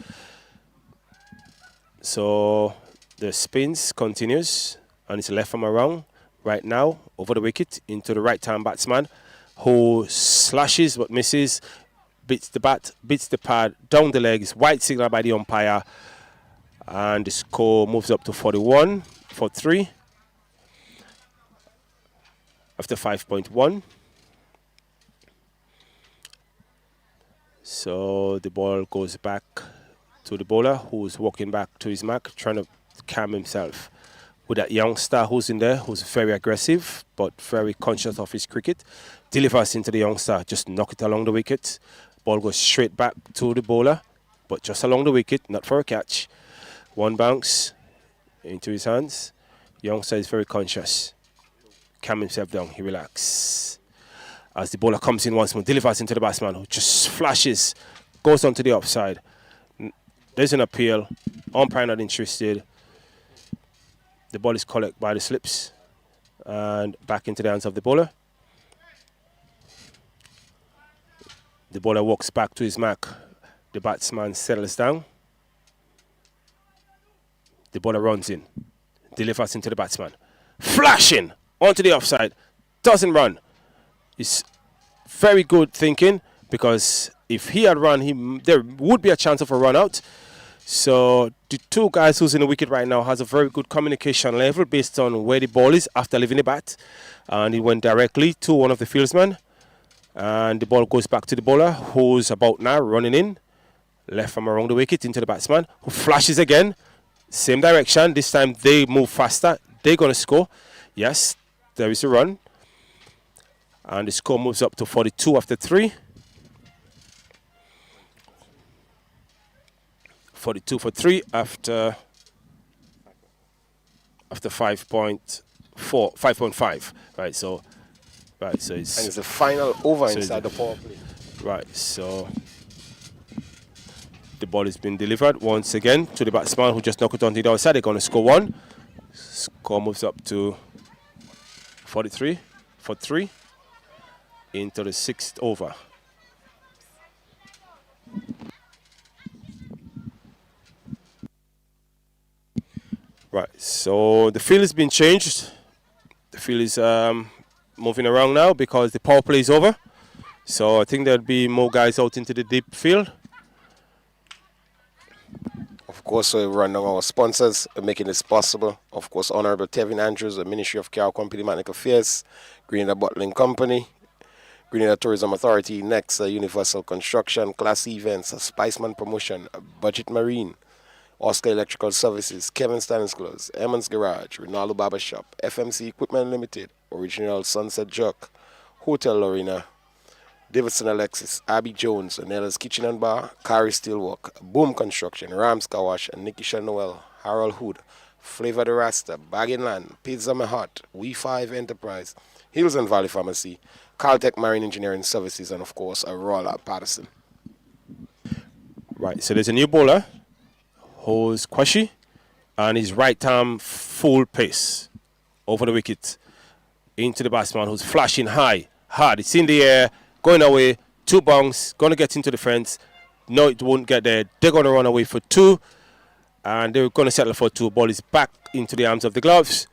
So the spins continues, and it's left from around right now over the wicket into the right-hand batsman, who slashes but misses, beats the bat, beats the pad, down the legs, white signal by the umpire, and the score moves up to 41 for 3 after 5.1. So the ball goes back to the bowler, who's walking back to his mark, trying to calm himself. With that youngster who's in there, who's very aggressive, but very conscious of his cricket. Delivers into the youngster, just knock it along the wicket. Ball goes straight back to the bowler, but just along the wicket, not for a catch. One bounce into his hands. Youngster is very conscious. Calm himself down, he relaxes. As the bowler comes in once more, delivers into the batsman, who just flashes, goes onto the offside. There's an appeal. Umpire not interested. The ball is collected by the slips and back into the hands of the bowler. The bowler walks back to his mark. The batsman settles down. The bowler runs in, delivers into the batsman. Flashing onto the offside. Doesn't run. It's very good thinking, because if he had run, there would be a chance of a run out. So the two guys who's in the wicket right now has a very good communication level based on where the ball is after leaving the bat. And he went directly to one of the fieldsmen. And the ball goes back to the bowler, who's about now running in. Left from around the wicket into the batsman, who flashes again. Same direction. This time they move faster. They're going to score. Yes, there is a run. And the score moves up to 42 after 3. 42 for 3 after 5.5. Right, so it's, And it's the final over so inside the power play. Right, so the ball has been delivered once again to the batsman who just knocked it onto the outside. They're going to score 1. Score moves up to 43 for 3 into the 6th over. Right, so the field has been changed. The field is moving around now because the power play is over. So I think there'll be more guys out into the deep field. Of course, we run down our sponsors making this possible. Of course, Honorable Tevin Andrews, the Ministry of Care, Company, Diplomatic Affairs, Grenada Bottling Company, Grenada Tourism Authority, Next, Universal Construction, Class Events, Spiceman Promotion, Budget Marine, Oscar Electrical Services, Kevin Stannis Clothes, Emmons Garage, Ronaldo Barber Shop, FMC Equipment Limited, Original Sunset Jock, Hotel Lorena, Davidson Alexis, Abby Jones, Nella's Kitchen and Bar, Kari Steelwork, Boom Construction, Rams Car Wash, Nikisha Noel, Harold Hood, Flavor the Rasta, Baggin Land, Pizza Mahat, We5 Enterprise, Hills and Valley Pharmacy, Caltech Marine Engineering Services, and of course, Aurora Patterson. Right, so there's a new bowler who's Kwashi, and his right arm full pace over the wicket into the batsman who's flashing high, hard. It's in the air, going away, 2 bounce, going to get into the fence. No, it won't get there. They're going to run away for 2, and they're going to settle for 2. Ball is back into the arms of the gloves.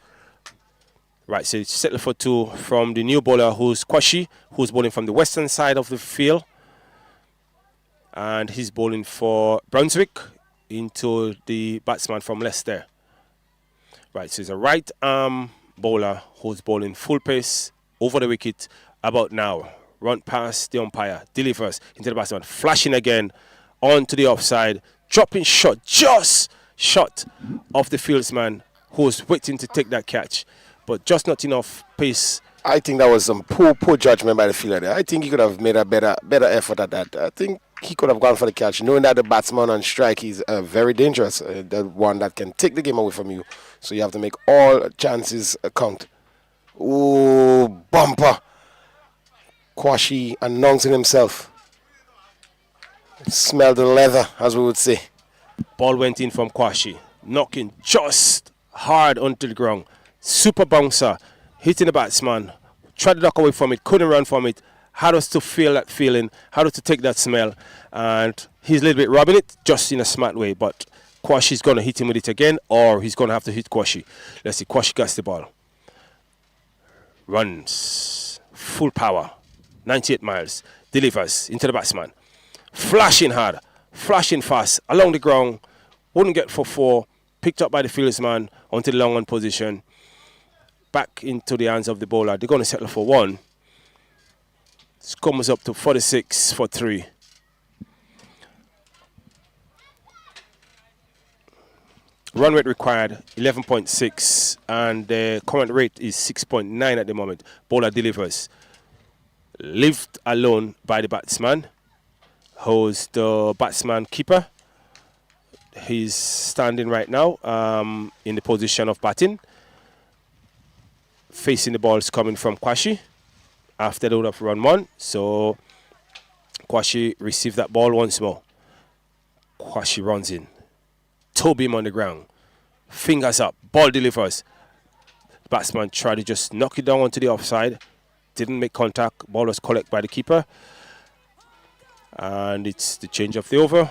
Right, so it's settled for 2 from the new bowler who's Kwashi, who's bowling from the western side of the field. And he's bowling for Brunswick into the batsman from Leicester. Right, so it's a right arm bowler who's bowling full pace over the wicket about now. Run past the umpire, delivers into the batsman, flashing again onto the offside, dropping shot, just shot of the fieldsman who's waiting to take that catch, but just not enough pace. I think that was some poor judgment by the fielder there. I think he could have made a better effort at that. I think he could have gone for the catch, knowing that the batsman on strike is very dangerous, the one that can take the game away from you. So you have to make all chances count. Ooh, bumper. Kwashi announcing himself. Smell the leather, as we would say. Ball went in from Kwashi, knocking just hard onto the ground. Super bouncer, hitting the batsman. Tried to duck away from it, couldn't run from it. Had us to feel that feeling, had us to take that smell. And he's a little bit rubbing it, just in a smart way. But Kwashi's going to hit him with it again, or he's going to have to hit Kwashi. Let's see, Kwashi gets the ball. Runs, full power, 98 miles. Delivers into the batsman. Flashing hard, flashing fast, along the ground. Wouldn't get for 4. Picked up by the fieldsman onto the long on position. Back into the hands of the bowler. They're going to settle for 1. Score was up to 46 for 3. Run rate required 11.6, and the current rate is 6.9 at the moment. Bowler delivers. Left alone by the batsman, who's the batsman keeper. He's standing right now in the position of batting. Facing the balls coming from Kwashi after they would have run 1. So Kwashi received that ball once more. Kwashi runs in. Toe beam on the ground. Fingers up. Ball delivers. Batsman tried to just knock it down onto the offside. Didn't make contact. Ball was collected by the keeper. And it's the change of the over.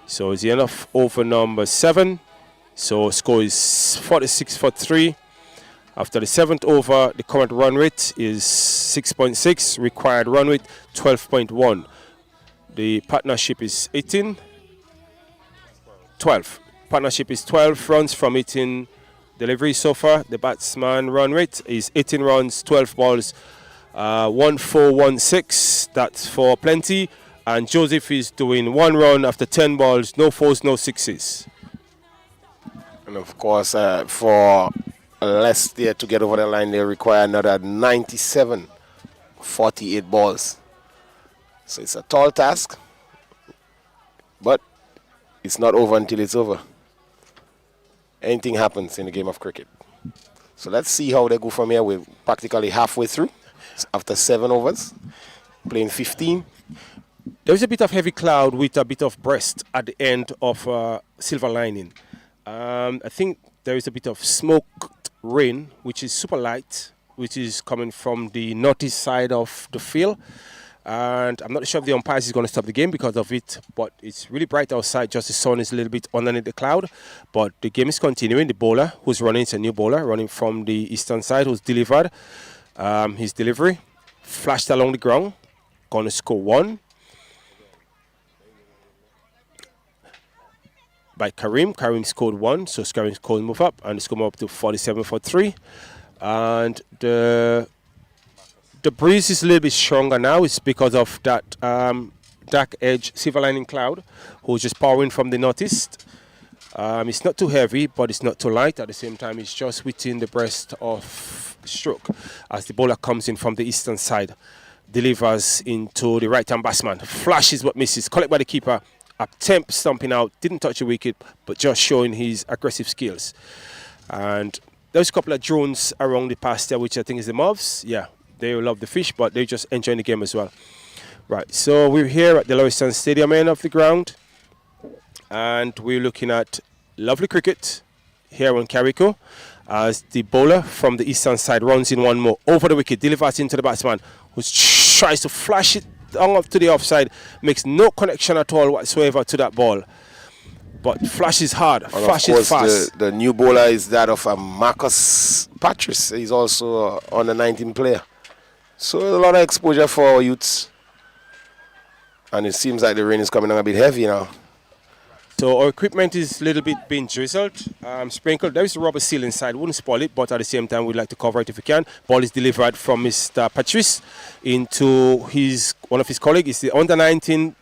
So it's the end of over number 7. So score is 46 for 3. After the 7th over, the current run rate is 6.6. Required run rate 12.1. The partnership is 12. Partnership is 12 runs from 18 deliveries so far. The batsman run rate is 18 runs, 12 balls, 1416. That's for Plenty. And Joseph is doing 1 run after 10 balls, no 4s, no 6s. And of course, for Leicester to get over the line, they require another 97, 48 balls. So it's a tall task, but it's not over until it's over. Anything happens in the game of cricket. So let's see how they go from here. We're practically halfway through after 7 overs, playing 15. There's a bit of heavy cloud with a bit of breast at the end of silver lining. I think there is a bit of smoke rain, which is super light, which is coming from the northeast side of the field. And I'm not sure if the umpires is going to stop the game because of it, but it's really bright outside. Just the sun is a little bit underneath the cloud. But the game is continuing. The bowler who's running is a new bowler running from the eastern side who's delivered. His delivery flashed along the ground. Going to score 1. By Karim. Karim scored 1, so Karim scored move up, and the score move up to 47 for 3. And the breeze is a little bit stronger now. It's because of that dark edge silver lining cloud, who's just powering from the northeast. It's not too heavy, but it's not too light. At the same time, it's just within the breast of stroke as the bowler comes in from the eastern side, delivers into the right-hand batsman, flashes but misses, collected by the keeper. Attempt stumping out, didn't touch the wicket, but just showing his aggressive skills. And there's a couple of drones around the pasture, which I think is the moths. Yeah, they love the fish, but they're just enjoying the game as well. Right, so we're here at the Lauriston Stadium end of the ground, and we're looking at lovely cricket here on Carrico as the bowler from the eastern side runs in 1 more over the wicket, delivers into the batsman, who tries to flash it down up to the offside, makes no connection at all whatsoever to that ball, but flashes hard, flashes fast. The new bowler is that of Marcus Patrice. He's also on the 19 player, so a lot of exposure for our youths, and it seems like the rain is coming on a bit heavy now. So our equipment is a little bit being drizzled, sprinkled. There is a rubber seal inside, wouldn't spoil it, but at the same time we'd like to cover it if we can. Ball is delivered from Mr. Patrice into one of his colleagues. It's the under-19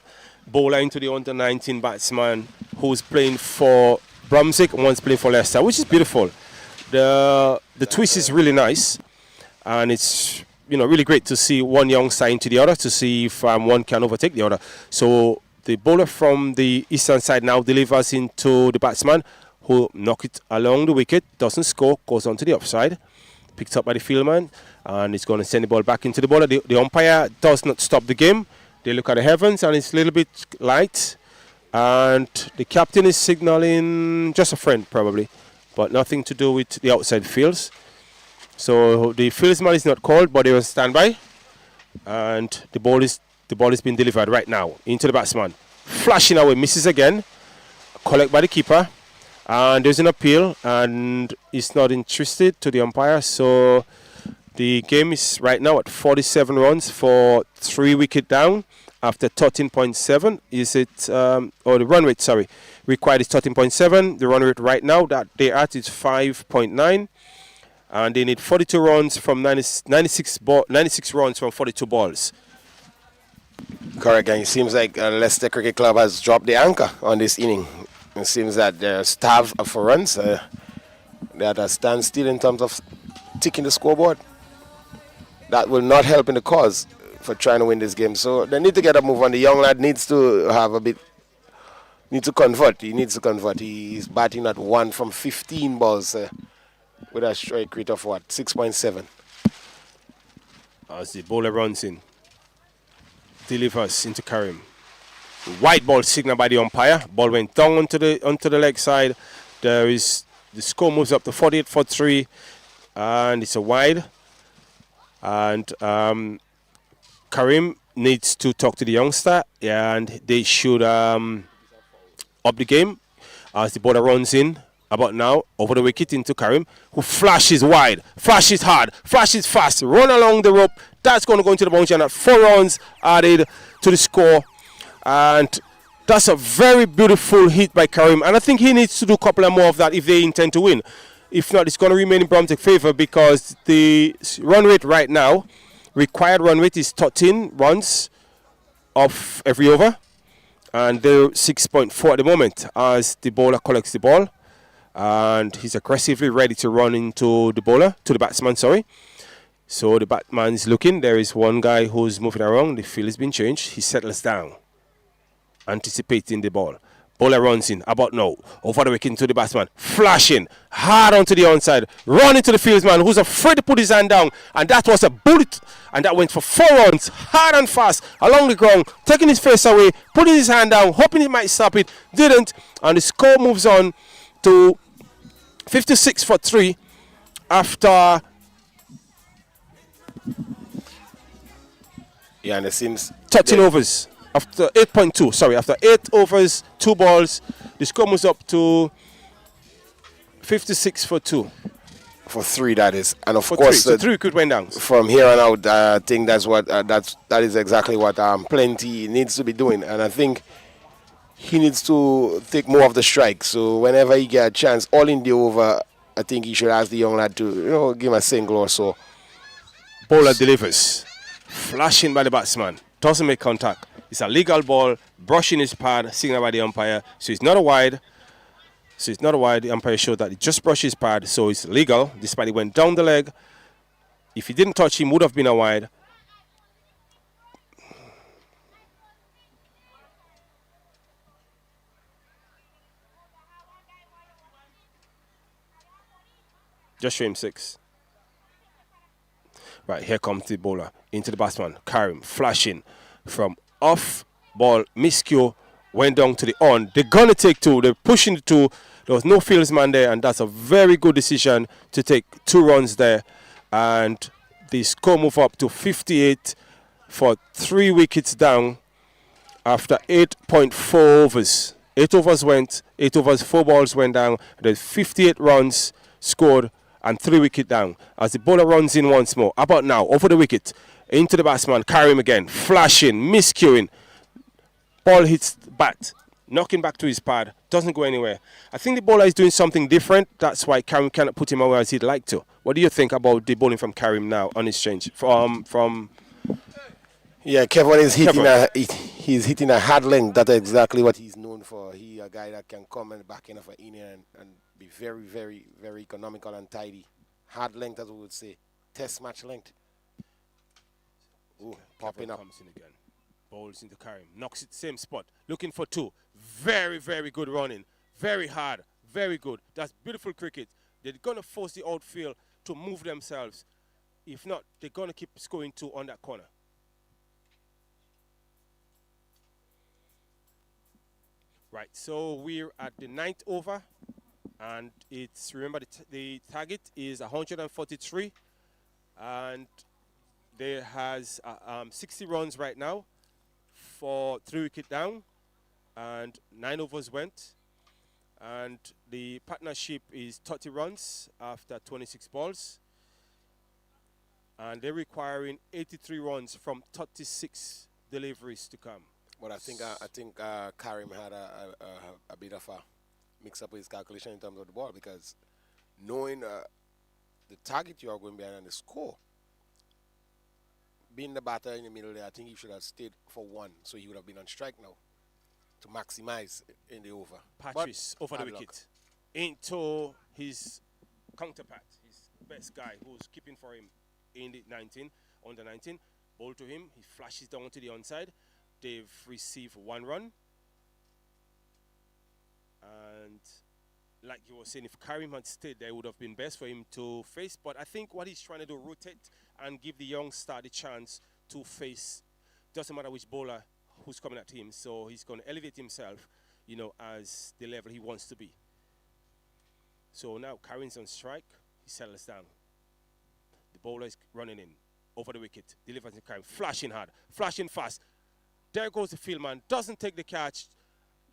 bowler into the under-19 batsman who's playing for Brunswick and one's playing for Leicester, which is beautiful. The twist is really nice, and it's really great to see one young side into the other to see if one can overtake the other. So the bowler from the eastern side now delivers into the batsman, who knocks it along the wicket, doesn't score, goes on to the offside, picked up by the fieldman, and it's going to send the ball back into the bowler. The umpire does not stop the game. They look at the heavens, and it's a little bit light, and the captain is signaling just a friend probably, but nothing to do with the outside fields. So the fieldsman is not called, but they will stand by, and the ball is being delivered right now into the batsman. Flashing away, misses again. Collected by the keeper. And there's an appeal, and he's not interested to the umpire. So the game is right now at 47 runs for 3 wicket down after 13.7. Is it, the run rate, sorry, required is 13.7. The run rate right now that they're at is 5.9. And they need 42 runs from 96 runs from 42 balls. Correct, and it seems like Leicester Cricket Club has dropped the anchor on this inning. It seems that they're starved for runs. They're at a standstill in terms of ticking the scoreboard. That will not help in the cause for trying to win this game. So they need to get a move on. The young lad needs to convert. He needs to convert. He's batting at 1 from 15 balls with a strike rate of 6.7. As the bowler runs in, delivers into Karim. White ball signaled by the umpire. Ball went down onto the leg side. There is the score moves up to 48 for 3, and it's a wide. And Karim needs to talk to the youngster, and they should up the game as the bowler runs in about now over the wicket into Karim, who flashes wide, flashes hard, flashes fast, run along the rope. That's going to go into the boundary, and at 4 runs added to the score. And that's a very beautiful hit by Karim, and I think he needs to do a couple of more of that if they intend to win. If not, it's going to remain in Brunswick's favour, because the run rate right now, required run rate, is 13 runs off every over, and they're 6.4 at the moment as the bowler collects the ball, and he's aggressively ready to run into the batsman, sorry. So the batsman's looking. There is one guy who's moving around. The field has been changed. He settles down, anticipating the ball. Bowler runs in about now, over the wicket into the batsman, flashing hard onto the onside, running to the fieldsman, who's afraid to put his hand down, and that was a bullet, and that went for 4 runs, hard and fast along the ground, taking his face away, putting his hand down, hoping it might stop it, didn't, and the score moves on to 56 for 3 after. Yeah, and it seems 13 overs. After 8.2, sorry, after 8 overs, 2 balls, the score moves up to 56 for 2. for 3, that is. And of For course, 3, so 3 wicket went down. from here on out, I think that's what that is exactly what Plenty needs to be doing. And I think he needs to take more of the strike. So whenever he get a chance, all in the over, I think he should ask the young lad to give him a single or so. Bowler delivers. Flashing by the batsman. Doesn't make contact. It's a legal ball, brushing his pad, signaled by the umpire. So it's not a wide. The umpire showed that it just brushed his pad, so it's legal, despite it went down the leg. If he didn't touch him, would have been a wide. Just show him 6. Right, here comes the bowler into the batsman. Karim flashing from off ball, miscue, went down to the on. They're going to take 2. They're pushing the 2. There was no fieldsman there, and that's a very good decision to take 2 runs there. And the score move up to 58 for 3 wickets down after 8.4 overs. 8 overs went, 8 overs, 4 balls went down. There's 58 runs scored and 3 wicket down. As the bowler runs in once more, about now, over the wicket, into the batsman, Karim again, flashing, miscuing. Ball hits bat, knocking back to his pad, doesn't go anywhere. I think the bowler is doing something different. That's why Karim cannot put him away as he'd like to. What do you think about the bowling from Karim now on his change? Yeah, Kevin is he's hitting a hard length. That's exactly what he's known for. He's a guy that can come and back in of an inning and be very, very, very economical and tidy. Hard length, as we would say. Test match length. Ooh, popping up. Comes in again. Bowls into Karim. Knocks it same spot. Looking for 2. Very, very good running. Very hard. Very good. That's beautiful cricket. They're going to force the outfield to move themselves. If not, they're going to keep scoring 2 on that corner. Right, so we're at the 9th over, and it's, remember, the target is 143, and there has 60 runs right now for 3 wicket down, and 9 overs went, and the partnership is 30 runs after 26 balls, and they're requiring 83 runs from 36 deliveries to come. But I think Karim had a bit of a mix-up with his calculation in terms of the ball, because knowing the target you are going behind and the score, being the batter in the middle there, I think he should have stayed for 1, so he would have been on strike now to maximize in the over. Patrice over the wicket into his counterpart, his best guy who's keeping for him in the 19, under 19. Ball to him, he flashes down to the onside. They've received 1 run. And like you were saying, if Karim had stayed there, it would have been best for him to face. But I think what he's trying to do, rotate and give the young star the chance to face. Doesn't matter which bowler who's coming at him, so he's going to elevate himself, you know, as the level he wants to be. So now Karim's on strike. He settles down. The bowler is running in over the wicket, delivers to Karim, flashing hard, flashing fast. There goes the fieldman, doesn't take the catch,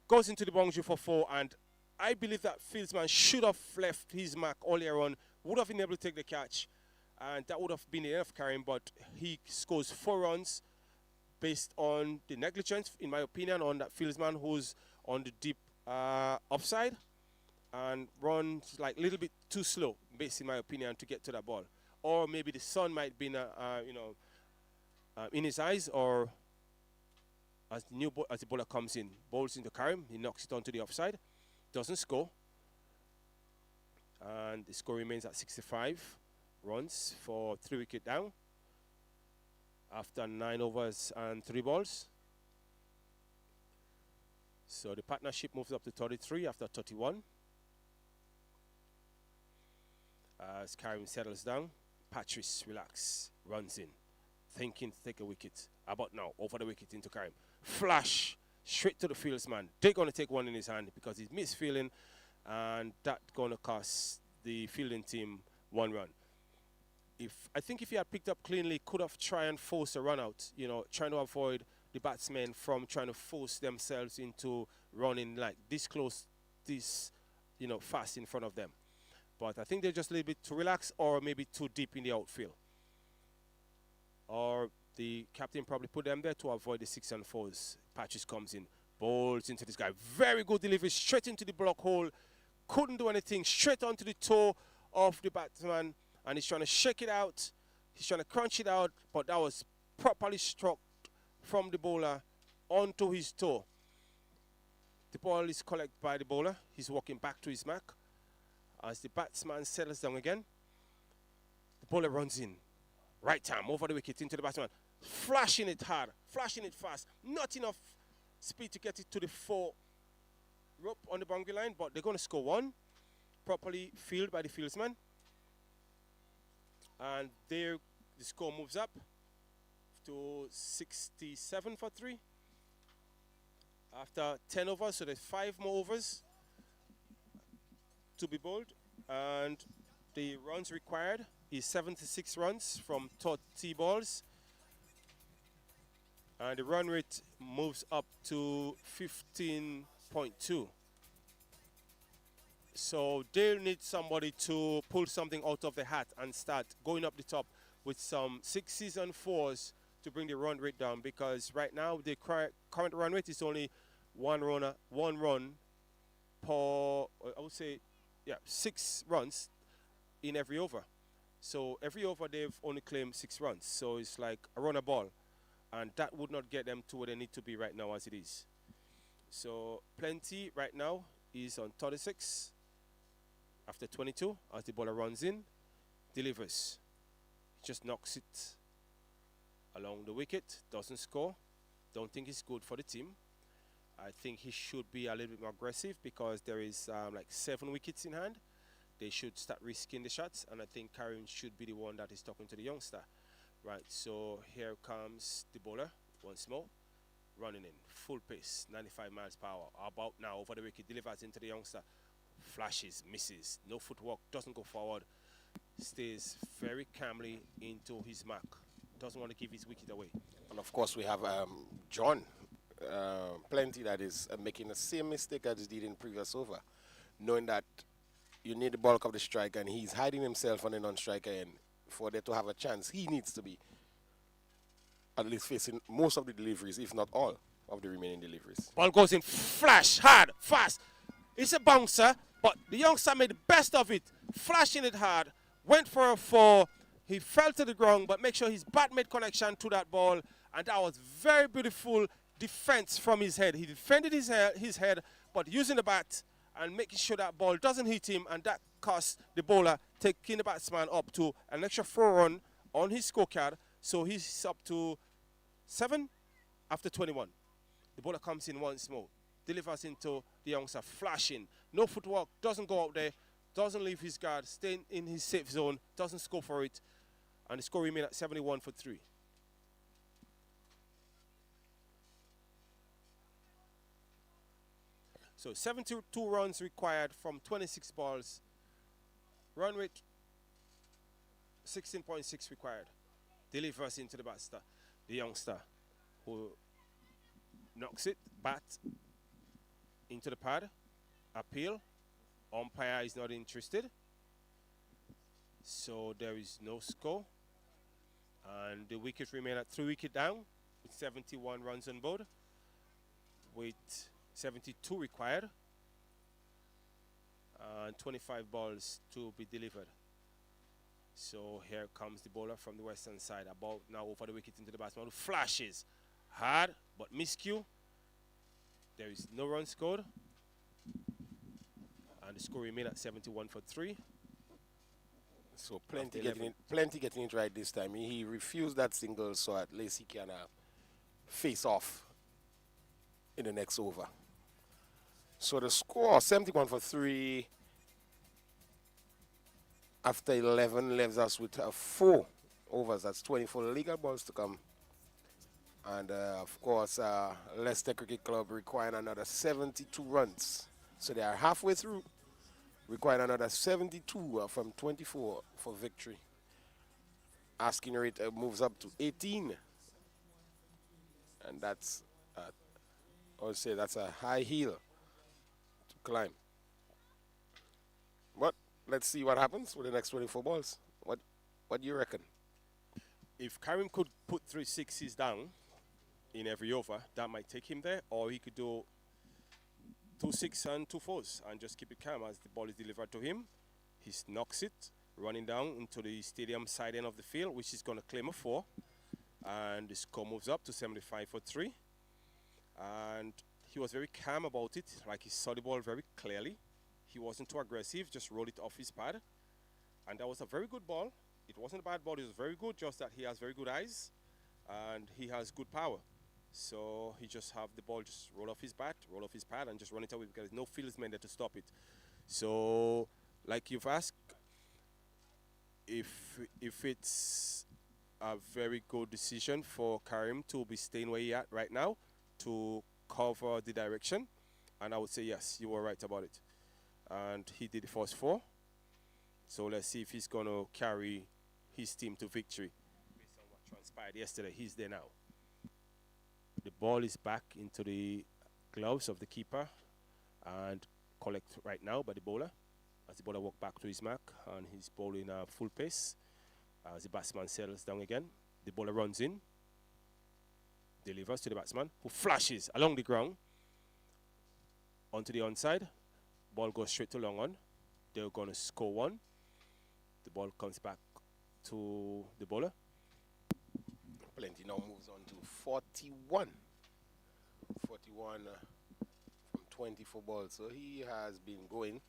goes into the boundary for 4, and I believe that fieldsman should have left his mark earlier on, would have been able to take the catch, and that would have been enough Karim, but he scores 4 runs based on the negligence, in my opinion, on that fieldsman who's on the deep offside and runs like a little bit too slow, based in my opinion, to get to that ball. Or maybe the sun might be, in his eyes, or as the bowler comes in, bowls into Karim, he knocks it onto the offside, doesn't score, and the score remains at 65 runs for 3 wicket down after 9 overs and 3 balls. So the partnership moves up to 33 after 31. As Karim settles down, Patrice relax, runs in, thinking to take a wicket. About now, over the wicket into Karim. Flash, straight to the fieldsman. They're going to take one in his hand because he's misfielding, and that's going to cost the fielding team 1 run. I think if he had picked up cleanly, could have tried and forced a run out, you know, trying to avoid the batsmen from trying to force themselves into running like this close, this, you know, fast in front of them. But I think they're just a little bit too relaxed, or maybe too deep in the outfield. Or the captain probably put them there to avoid the 6 and 4s. Patches comes in, bowls into this guy. Very good delivery, straight into the block hole. Couldn't do anything, straight onto the toe of the batsman. And he's trying to shake it out. He's trying to crunch it out, but that was properly struck from the bowler onto his toe. The ball is collected by the bowler. He's walking back to his mark. As the batsman settles down again, the bowler runs in. Right time, over the wicket, into the batsman. Flashing it hard, flashing it fast. Not enough speed to get it to the 4 rope on the boundary line, but they're going to score 1. Properly fielded by the fieldsman. And there, the score moves up to 67 for 3. After 10 overs, so there's 5 more overs to be bowled, and the runs required is 76 runs from 30 balls, and the run rate moves up to 15.2. So they'll need somebody to pull something out of the hat and start going up the top with some 6s and 4s to bring the run rate down, because right now the current run rate is only 1 run per, I would say, 6 runs in every over. So every over they've only claimed 6 runs. So it's like a run a ball, and that would not get them to where they need to be right now as it is. So Plenty right now is on 36 after 22 as the bowler runs in, delivers. Just knocks it along the wicket, doesn't score. Don't think it's good for the team. I think he should be a little bit more aggressive because there is like 7 wickets in hand. They should start risking the shots, and I think Karim should be the one that is talking to the youngster. Right, so here comes the bowler once more, running in, full pace, 95 miles per hour. About now, over the wicket, delivers into the youngster. Flashes, misses, no footwork, doesn't go forward, stays very calmly into his mark. Doesn't want to give his wicket away. And of course, we have John Plenty that is making the same mistake as he did in previous over, knowing that you need the bulk of the strike, and he's hiding himself on the non-striker end. For there to have a chance, he needs to be at least facing most of the deliveries, if not all of the remaining deliveries. Ball goes in, flash, hard, fast. It's a bouncer, but the youngster made the best of it, flashing it hard, went for a 4. He fell to the ground, but make sure his bat made connection to that ball, and that was very beautiful defense from his head. He defended his head, but using the bat and making sure that ball doesn't hit him, and that cost the bowler taking the batsman up to an extra 4 run on his scorecard. So he's up to 7 after 21. The bowler comes in once more, delivers into the youngster, flashing, no footwork, doesn't go out there, doesn't leave his guard, staying in his safe zone, doesn't score for it, and the score remains at 71 for 3. So 72 runs required from 26 balls. Run rate 16.6 required. Delivers into the batter, the youngster, who knocks it, bat into the pad, appeal. Umpire is not interested. So there is no score. And the wickets remain at 3 wicket down with 71 runs on board, with 72 required and 25 balls to be delivered. So here comes the bowler from the western side, about now over the wicket into the batsman, who flashes hard but miscue. There is no run scored, and the score remains at 71 for 3. So plenty getting it right this time. He refused that single, so at least he can face off in the next over. So the score 71 for 3 after 11 leaves us with 4 overs. That's 24 legal balls to come. And of course, Leicester Cricket Club requiring another 72 runs. So they are halfway through, requiring another 72 from 24 for victory. Asking rate moves up to 18. And that's, I would say that's a high hill to climb. But let's see what happens with the next 24 balls. What do you reckon? If Karim could put 3 sixes down in every over, that might take him there, or he could do 2 6 and 2 4s and just keep it calm as the ball is delivered to him. He knocks it, running down into the stadium side end of the field, which is going to claim a 4. And the score moves up to 75 for 3. And he was very calm about it, like he saw the ball very clearly. He wasn't too aggressive, just rolled it off his pad. And that was a very good ball. It wasn't a bad ball, it was very good, just that he has very good eyes and he has good power. So he just have the ball just roll off his bat, roll off his pad, and just run it away because there's no fieldsman there to stop it. So, like you've asked, if it's a very good decision for Karim to be staying where he at right now to cover the direction, and I would say yes, you were right about it. And he did the first 4. So let's see if he's going to carry his team to victory. Based on what transpired yesterday, he's there now. The ball is back into the gloves of the keeper and collect right now by the bowler. As the bowler walks back to his mark, and he's bowling full pace. As the batsman settles down again, the bowler runs in, delivers to the batsman, who flashes along the ground onto the onside. Ball goes straight to long on. They're going to score 1. The ball comes back to the bowler. Plenty now moves on to 41. 41 from 24 balls. So he has been going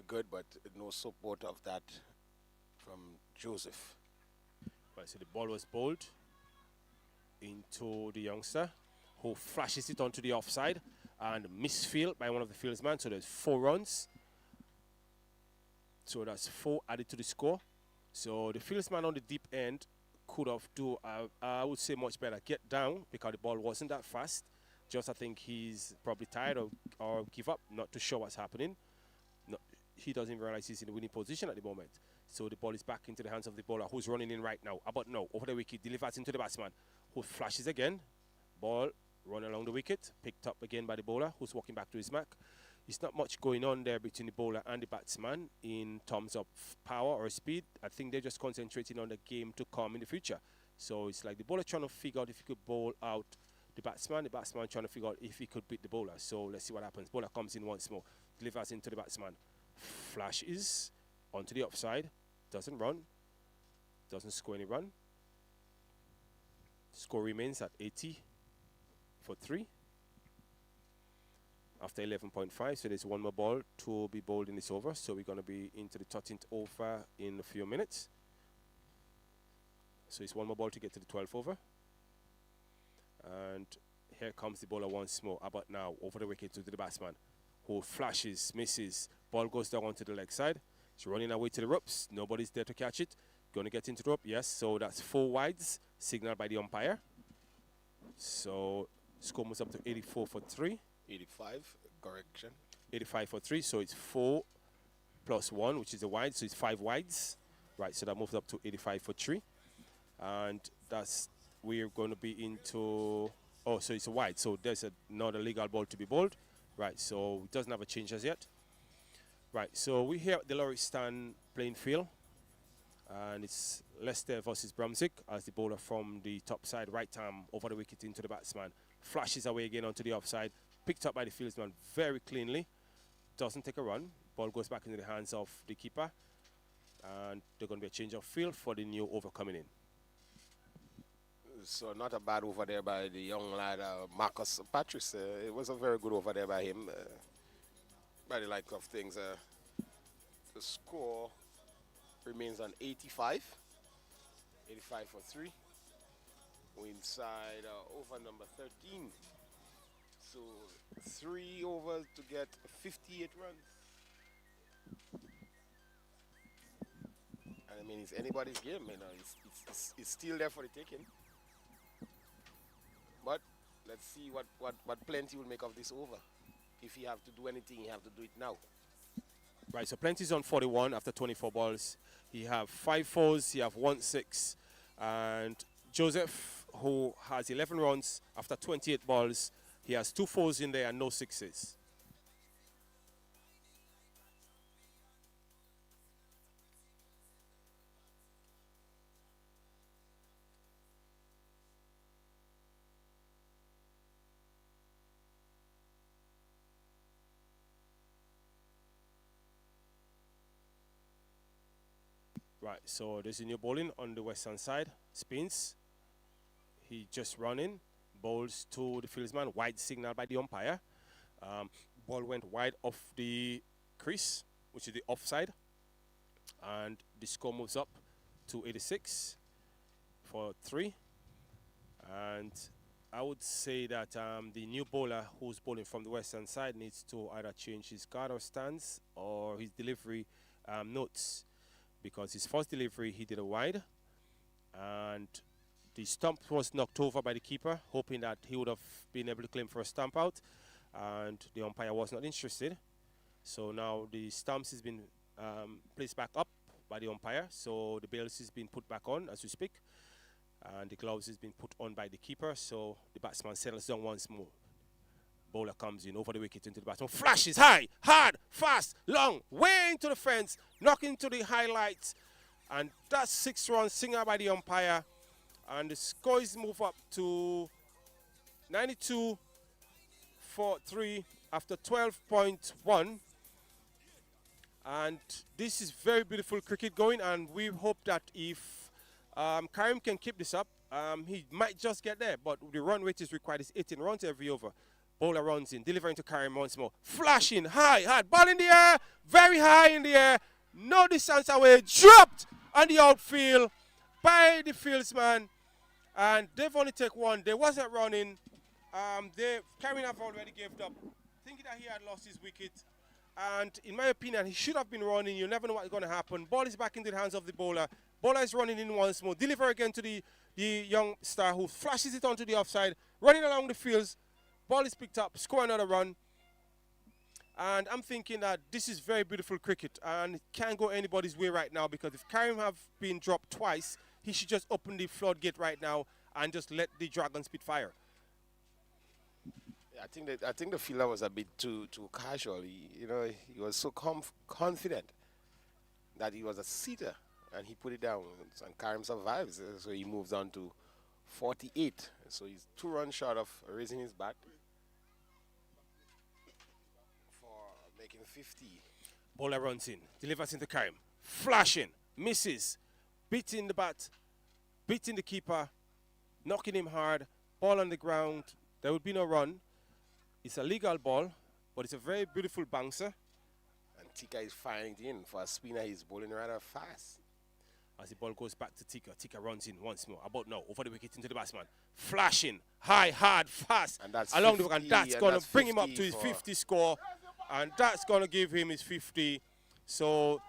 good, but no support of that from Joseph. Right, so the ball was bowled into the youngster, who flashes it onto the offside and misfield by one of the fieldsmen. So there's 4 runs. So that's 4 added to the score. So the fieldsman on the deep end could have do, I would say, much better. Get down, because the ball wasn't that fast. Just I think he's probably tired or give up, not too sure what's happening. No, he doesn't even realize he's in the winning position at the moment. So the ball is back into the hands of the bowler, who's running in right now. But no, over the wicket, delivers into the batsman, who flashes again. Ball run along the wicket, picked up again by the bowler, who's walking back to his mark. There's not much going on there between the bowler and the batsman in terms of power or speed. I think they're just concentrating on the game to come in the future. So it's like the bowler trying to figure out if he could bowl out the batsman trying to figure out if he could beat the bowler. So let's see what happens. Bowler comes in once more, delivers into the batsman, flashes onto the offside, doesn't run, doesn't score any run. Score remains at 80 for 3. After 11.5, so there's 1 more ball to be bowled in this over. So we're going to be into the 13th over in a few minutes. So it's 1 more ball to get to the 12th over. And here comes the bowler once more. About now, over the wicket to the batsman, who flashes, misses. Ball goes down onto the leg side. It's running away to the ropes. Nobody's there to catch it. Going to get into the rope. Yes, so that's 4 wides, signaled by the umpire. So score moves up to 84 for 3. 85. correction. 85 for 3, so it's 4 plus 1, which is a wide, so it's 5 wides. Right, so that moves up to 85 for 3. And that's, we're going to be into, oh, so it's a wide, so there's another legal ball to be bowled. Right, so it doesn't have a change as yet. Right, so we're here at the Lauriston playing field. And it's Leicester versus Brunswick as the bowler from the top side, right arm over the wicket into the batsman. Flashes away again onto the offside, picked up by the fieldsman very cleanly. Doesn't take a run. Ball goes back into the hands of the keeper. And there's going to be a change of field for the new over coming in. So not a bad over there by the young lad, Marcus Patrice. It was a very good over there by him. By the like of things, the score remains on 85. 85 for 3. We're inside over number 13. So 3 overs to get 58 runs. And I mean, it's anybody's game, you know. It's still there for the taking. But let's see what Plenty will make of this over. If he have to do anything, he have to do it now. Right, so Plenty's on 41 after 24 balls. He have 5 fours, he have 1 6. And Joseph, who has 11 runs after 28 balls, he has 2 fours in there and no 6s. Right, so there's a new bowling on the western side. Spins. He just running. Bowls to the fieldsman. Wide signal by the umpire. Ball went wide off the crease, which is the offside. And the score moves up to 86 for 3. And I would say that the new bowler who's bowling from the western side needs to either change his guard or stance or his delivery notes. Because his first delivery, he did a wide. And the stump was knocked over by the keeper, hoping that he would have been able to claim for a stump out. And the umpire was not interested. So now the stumps has been placed back up by the umpire. So the bails has been put back on as we speak. And the gloves has been put on by the keeper. So the batsman settles down once more. Bowler comes in over the wicket into the batsman. Flashes high, hard, fast, long, way into the fence, knocking into the highlights. And that's 6 runs signaled by the umpire. And the score is moved up to 92 for 3 after 12.1. And this is very beautiful cricket going. And we hope that if Karim can keep this up, he might just get there. But the run rate is required. It's 18 runs every over. Bowler runs in, delivering to Karim once more. Flashing, high, hard, ball in the air, very high in the air. No distance away, dropped on the outfield by the fieldsman. And they've only taken 1. They wasn't running. Karim have already gave up, thinking that he had lost his wicket. And in my opinion, he should have been running. You never know what's going to happen. Ball is back into the hands of the bowler. Bowler is running in once more. Deliver again to the young star who flashes it onto the offside, running along the fields. Ball is picked up, score another run. And I'm thinking that this is very beautiful cricket. And it can't go anybody's way right now because if Karim have been dropped twice, he should just open the floodgate right now and just let the Dragon spit fire. Yeah, I think the fielder was a bit too casual. He was so confident that he was a seater and he put it down. And Karim survives, so he moves on to 48. So he's 2 runs short of raising his bat for making 50. Bowler runs in, delivers into Karim. Flashing, misses, beating the bat, beating the keeper, knocking him hard, ball on the ground. There would be no run. It's a legal ball, but it's a very beautiful bouncer. And Tika is firing it in. For a spinner, he's bowling rather fast. As the ball goes back to Tika. Tika runs in once more. About now, over the wicket into the batsman. Flashing, high, hard, fast. And that's along 50, the and that's going to bring him up to his 50 50 score. And that's going to give him his 50. So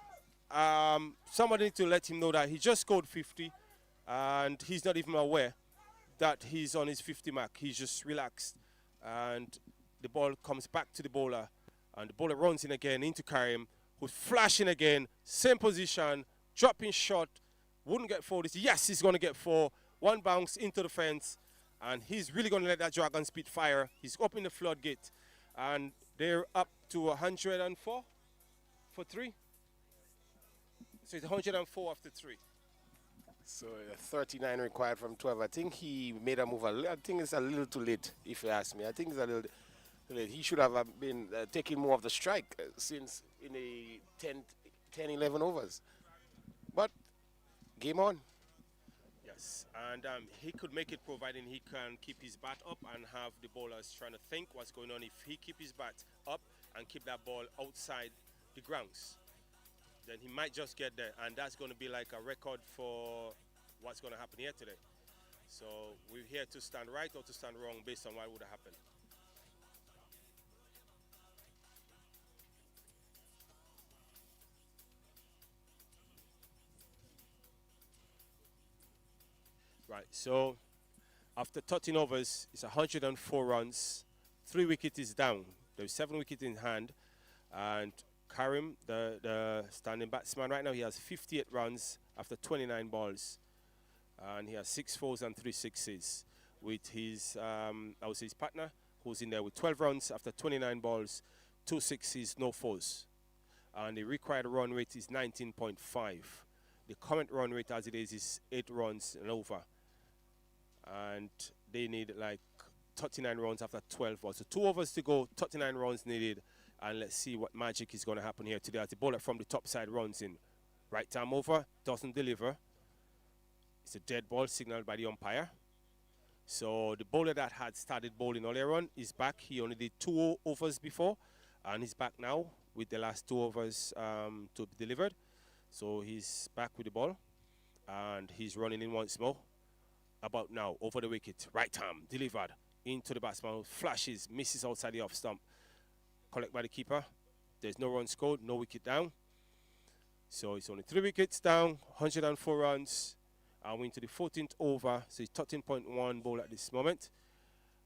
somebody needs to let him know that he just scored 50. And he's not even aware that he's on his 50 mark. He's just relaxed. And the ball comes back to the bowler, and the bowler runs in again into Karim, who's flashing again, same position, dropping shot, wouldn't get 4. Yes, he's going to get 4. One bounce into the fence, and he's really going to let that dragon speed fire. He's up in the floodgate, and they're up to 104 for 3. So it's 104 after 3. So 39 required from 12. I think he made a move. I think it's a little too late, if you ask me. I think it's a little too late. He should have been taking more of the strike since in the 10, 11 overs. But game on. Yes, and he could make it providing he can keep his bat up and have the bowlers trying to think what's going on. If he keep his bat up and keep that ball outside the grounds, then he might just get there, and that's going to be like a record for what's going to happen here today. So we're here to stand right or to stand wrong based on what would have happened. Right, so after 13 overs, it's 104 runs, 3 wickets is down. There's 7 wickets in hand, and Karim, the standing batsman right now, he has 58 runs after 29 balls, and he has 6 fours and 3 sixes. With his, I would say his partner, who's in there with 12 runs after 29 balls, 2 sixes, no fours, and the required run rate is 19.5. The current run rate as it is 8 runs and over. And they need like 39 runs after 12 balls. So 2 overs to go, 39 runs needed. And let's see what magic is going to happen here today as the bowler from the top side runs in. Right arm over, doesn't deliver. It's a dead ball signaled by the umpire. So the bowler that had started bowling earlier on is back. He only did 2 overs before, and he's back now with the last 2 overs to be delivered. So he's back with the ball, and he's running in once more. About now, over the wicket, right arm, delivered into the batsman, flashes, misses outside the off stump. Collect by the keeper. There's no run scored, no wicket down. So it's only 3 wickets down, 104 runs. And we're into the 14th over, so it's 13.1 ball at this moment.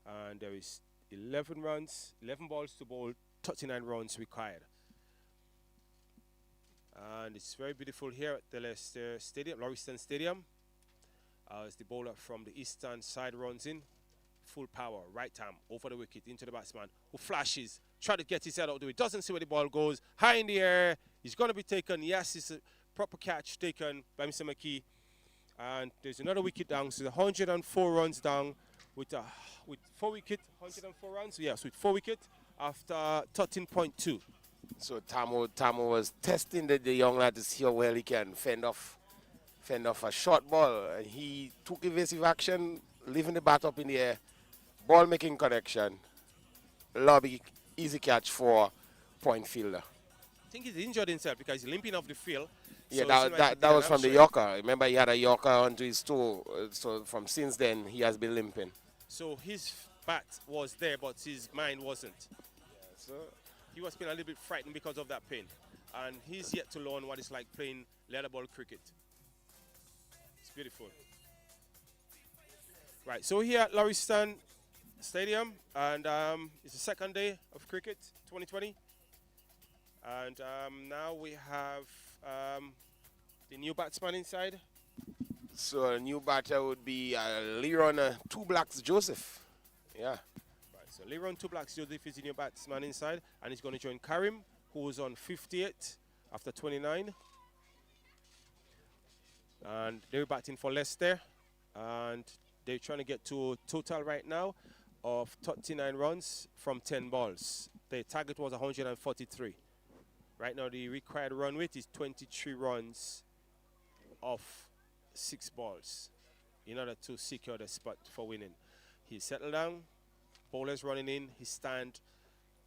And there is 11 runs, 11 balls to bowl, 39 runs required. And it's very beautiful here at the Leicester Stadium, Lauriston Stadium. As the bowler from the eastern side runs in, full power, right arm, over the wicket, into the batsman, who flashes, try to get his head out of the way, doesn't see where the ball goes, high in the air, he's going to be taken. Yes, it's a proper catch taken by Mr. McKee. And there's another wicket down, so 104 runs down with 4 wickets, 104 runs, yes, with 4 wickets after 13.2. So Tamo was testing the young lad to see how well he can fend off a short ball. And he took evasive action, leaving the bat up in the air, ball making connection, lobby, easy catch for point fielder. I think he's injured himself because he's limping off the field. Yeah, so that was from the Yorker. Remember, he had a Yorker onto his toe. So from since then, he has been limping. So his bat was there, but his mind wasn't. Yeah, so he was feeling a little bit frightened because of that pain. And he's yet to learn what it's like playing leather ball cricket. It's beautiful. Right, so here at Lauriston Stadium, and it's the second day of cricket, 2020. And now we have the new batsman inside. So a new batter would be Leron 2 Blacks Joseph. Yeah. Right, so Leron 2 Blacks Joseph is the new batsman inside, and he's going to join Karim, who was on 58 after 29. And they're batting for Leicester, and they're trying to get to a total right now of 39 runs from 10 balls. Their target was 143. Right now, the required run rate is 23 runs off 6 balls in order to secure the spot for winning. He's settled down, bowler's running in, his stand,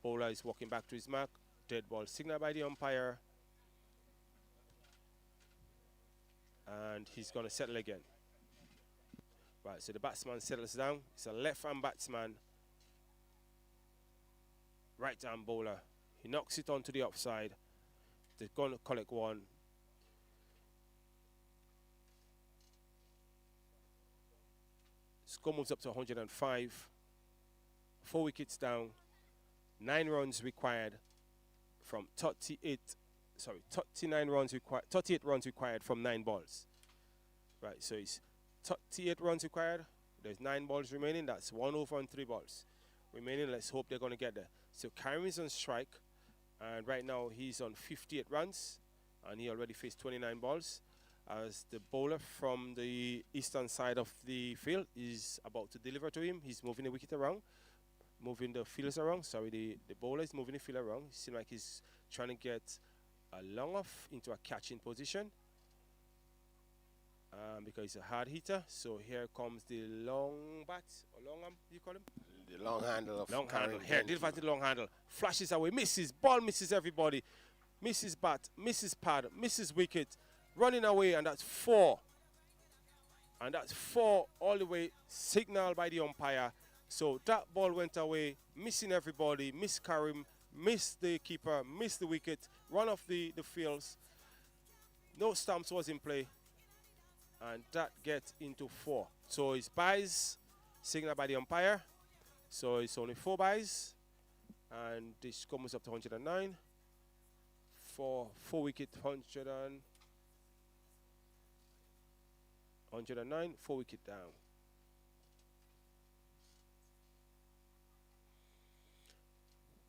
bowler is walking back to his mark, dead ball signaled by the umpire, and he's going to settle again. Right, so the batsman settles down. It's a left-arm batsman, right-arm bowler. He knocks it onto the offside. They're going to collect one. Score moves up to 105. 4 wickets down. 9 runs required from 39 runs required, 38 runs required from 9 balls. Right, so it's 38 runs required. There's 9 balls remaining. That's 1 over on 3 balls remaining. Let's hope they're going to get there. So Karim is on strike, and right now he's on 58 runs, and he already faced 29 balls. As the bowler from the eastern side of the field is about to deliver to him, he's moving the wicket around, moving the fielders around. Sorry, the bowler is moving the field around. It seems like he's trying to get a long off into a catching position because he's a hard hitter. So here comes the long bat, or long arm, you call him? The long handle of long Karim handle. Here, Plenty. delivers the long handle. Flashes away, misses, ball misses everybody. Misses bat, misses pad, misses wicket. Running away, and that's 4. And that's 4 all the way, signaled by the umpire. So that ball went away, missing everybody, missed Karim, missed the keeper, missed the wicket, run off the fields. No stumps was in play, and that gets into 4. So it's byes, signaled by the umpire. So it's only 4 byes, and this comes up to 109. 4 wicket, 109, 4 wicket down.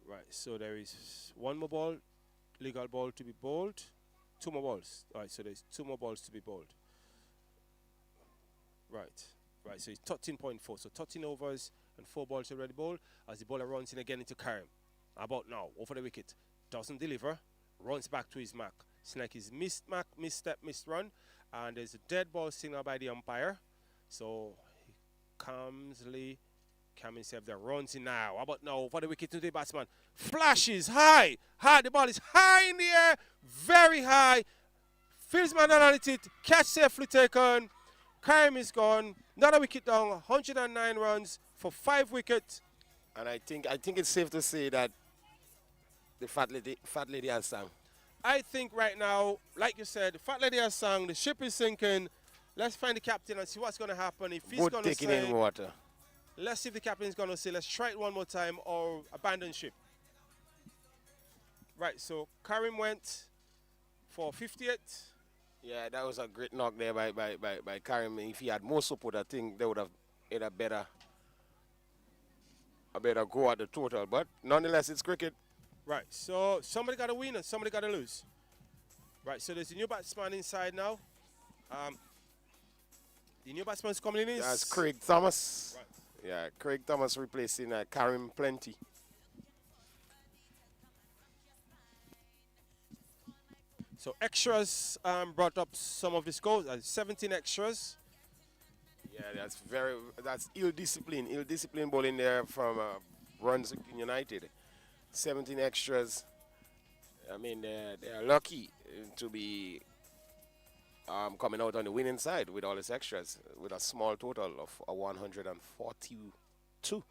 Right, so there is 1 more ball, legal ball to be bowled, 2 more balls. All right, so there's 2 more balls to be bowled. Right, so it's 13.4. So 13 overs and 4 balls already bowled as the bowler runs in again into Karim. About now, over the wicket, doesn't deliver, runs back to his mark. It's like he's missed mark, misstep, missed run, and there's a dead ball signal by the umpire. So he calmly can himself the runs in now. How about now over the wicket to the batsman? Flashes high. The ball is high in the air, very high. Fieldsman underneath it, catch safely taken. Karim is gone. Another wicket down, 109 runs for 5 wickets. And I think it's safe to say that the fat lady has sung. I think right now, like you said, the fat lady has sung, the ship is sinking. Let's find the captain and see what's going to happen. If he's Both going to taking say, in water. let's see if the captain is going to say, let's try it one more time or abandon ship. Right, so Karim went for 58. Yeah, that was a great knock there by Karim. If he had more support, I think they would have had a better go at the total. But nonetheless, it's cricket. Right, so somebody got to win and somebody got to lose. Right, so there's a new batsman inside now. The new batsman is coming in is... That's Craig Thomas. Right. Yeah, Craig Thomas replacing Karim Plenty. So extras brought up some of the scores. 17 extras. Yeah, that's ill-disciplined bowling there from Brunswick United. 17 extras. I mean, they're lucky to be coming out on the winning side with all these extras, with a small total of 142.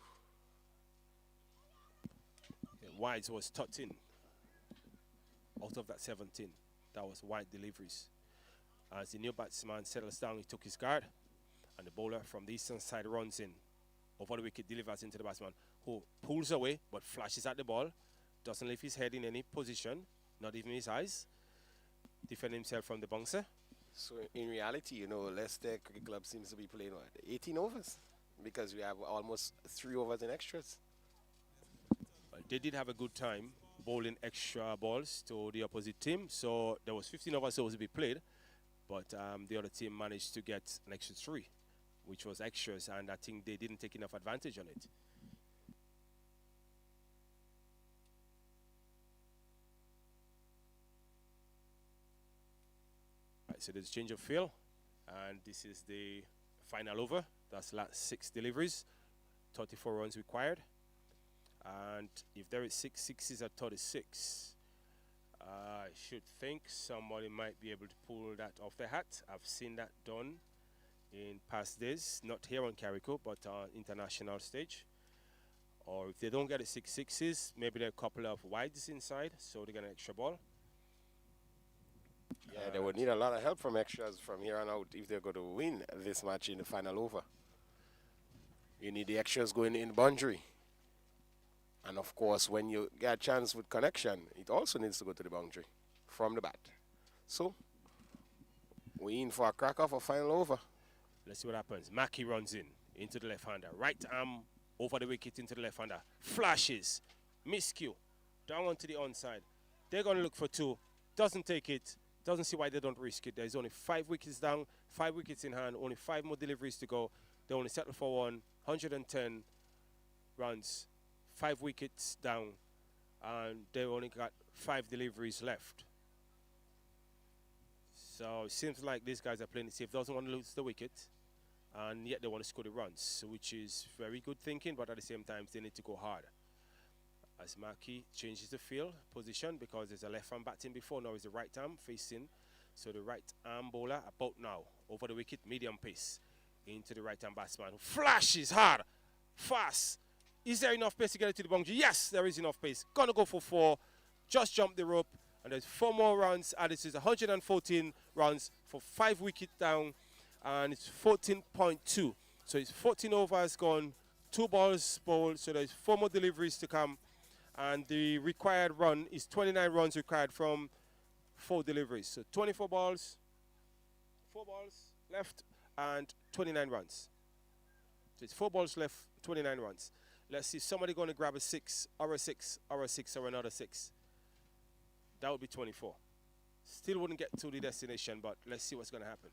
Wides was 13 out of that 17. That was wide deliveries. As the new batsman settles down, he took his guard, and the bowler from the eastern side runs in. Over the wicket, delivers into the batsman, who pulls away but flashes at the ball, doesn't lift his head in any position, not even his eyes, defend himself from the bouncer. So in reality, Leicester Cricket Club seems to be playing 18 overs, because we have almost 3 overs in extras. They did have a good time bowling extra balls to the opposite team, so there was 15 overs supposed to be played, but the other team managed to get an extra 3, which was extras, and I think they didn't take enough advantage on it. Right, so there's a change of field, and this is the final over. That's last 6 deliveries, 34 runs required. And if there is 6 sixes at 36, I should think somebody might be able to pull that off the hat. I've seen that done in past days, not here on Carrico, but on international stage. Or if they don't get 6 sixes, maybe there are a couple of wides inside, so they get an extra ball. Yeah, they would need a lot of help from extras from here on out if they're going to win this match in the final over. You need the extras going in boundary. And of course, when you get a chance with connection, it also needs to go to the boundary from the bat. So, we in for a cracker for final over. Let's see what happens. Mackey runs in into the left-hander. Right arm over the wicket into the left-hander. Flashes. Miscue. Down onto the onside. They're going to look for 2. Doesn't take it. Doesn't see why they don't risk it. There's only 5 wickets down, 5 wickets in hand, only 5 more deliveries to go. They only settle for 110 runs, 5 wickets down, and they only got 5 deliveries left. So it seems like these guys are playing it safe. Doesn't want to lose the wicket, and yet they want to score the runs, which is very good thinking, but at the same time, they need to go hard. As Mackey changes the field position because there's a left arm batting before, now is the right arm facing. So the right arm bowler about now over the wicket, medium pace into the right arm batsman. Flashes hard, fast. Is there enough pace to get it to the boundary? Yes, there is enough pace. Gonna go for 4. Just jump the rope, and there's 4 more runs. And this is 114 runs for 5 wickets down, and it's 14.2. So it's 14 overs gone, 2 balls bowled. So there's 4 more deliveries to come. And the required run is 29 runs required from 4 deliveries. So 24 balls, 4 balls left, and 29 runs. So it's 4 balls left, 29 runs. Let's see, somebody going to grab a 6, or a 6, or a 6, or another 6. That would be 24. Still wouldn't get to the destination, but let's see what's going to happen.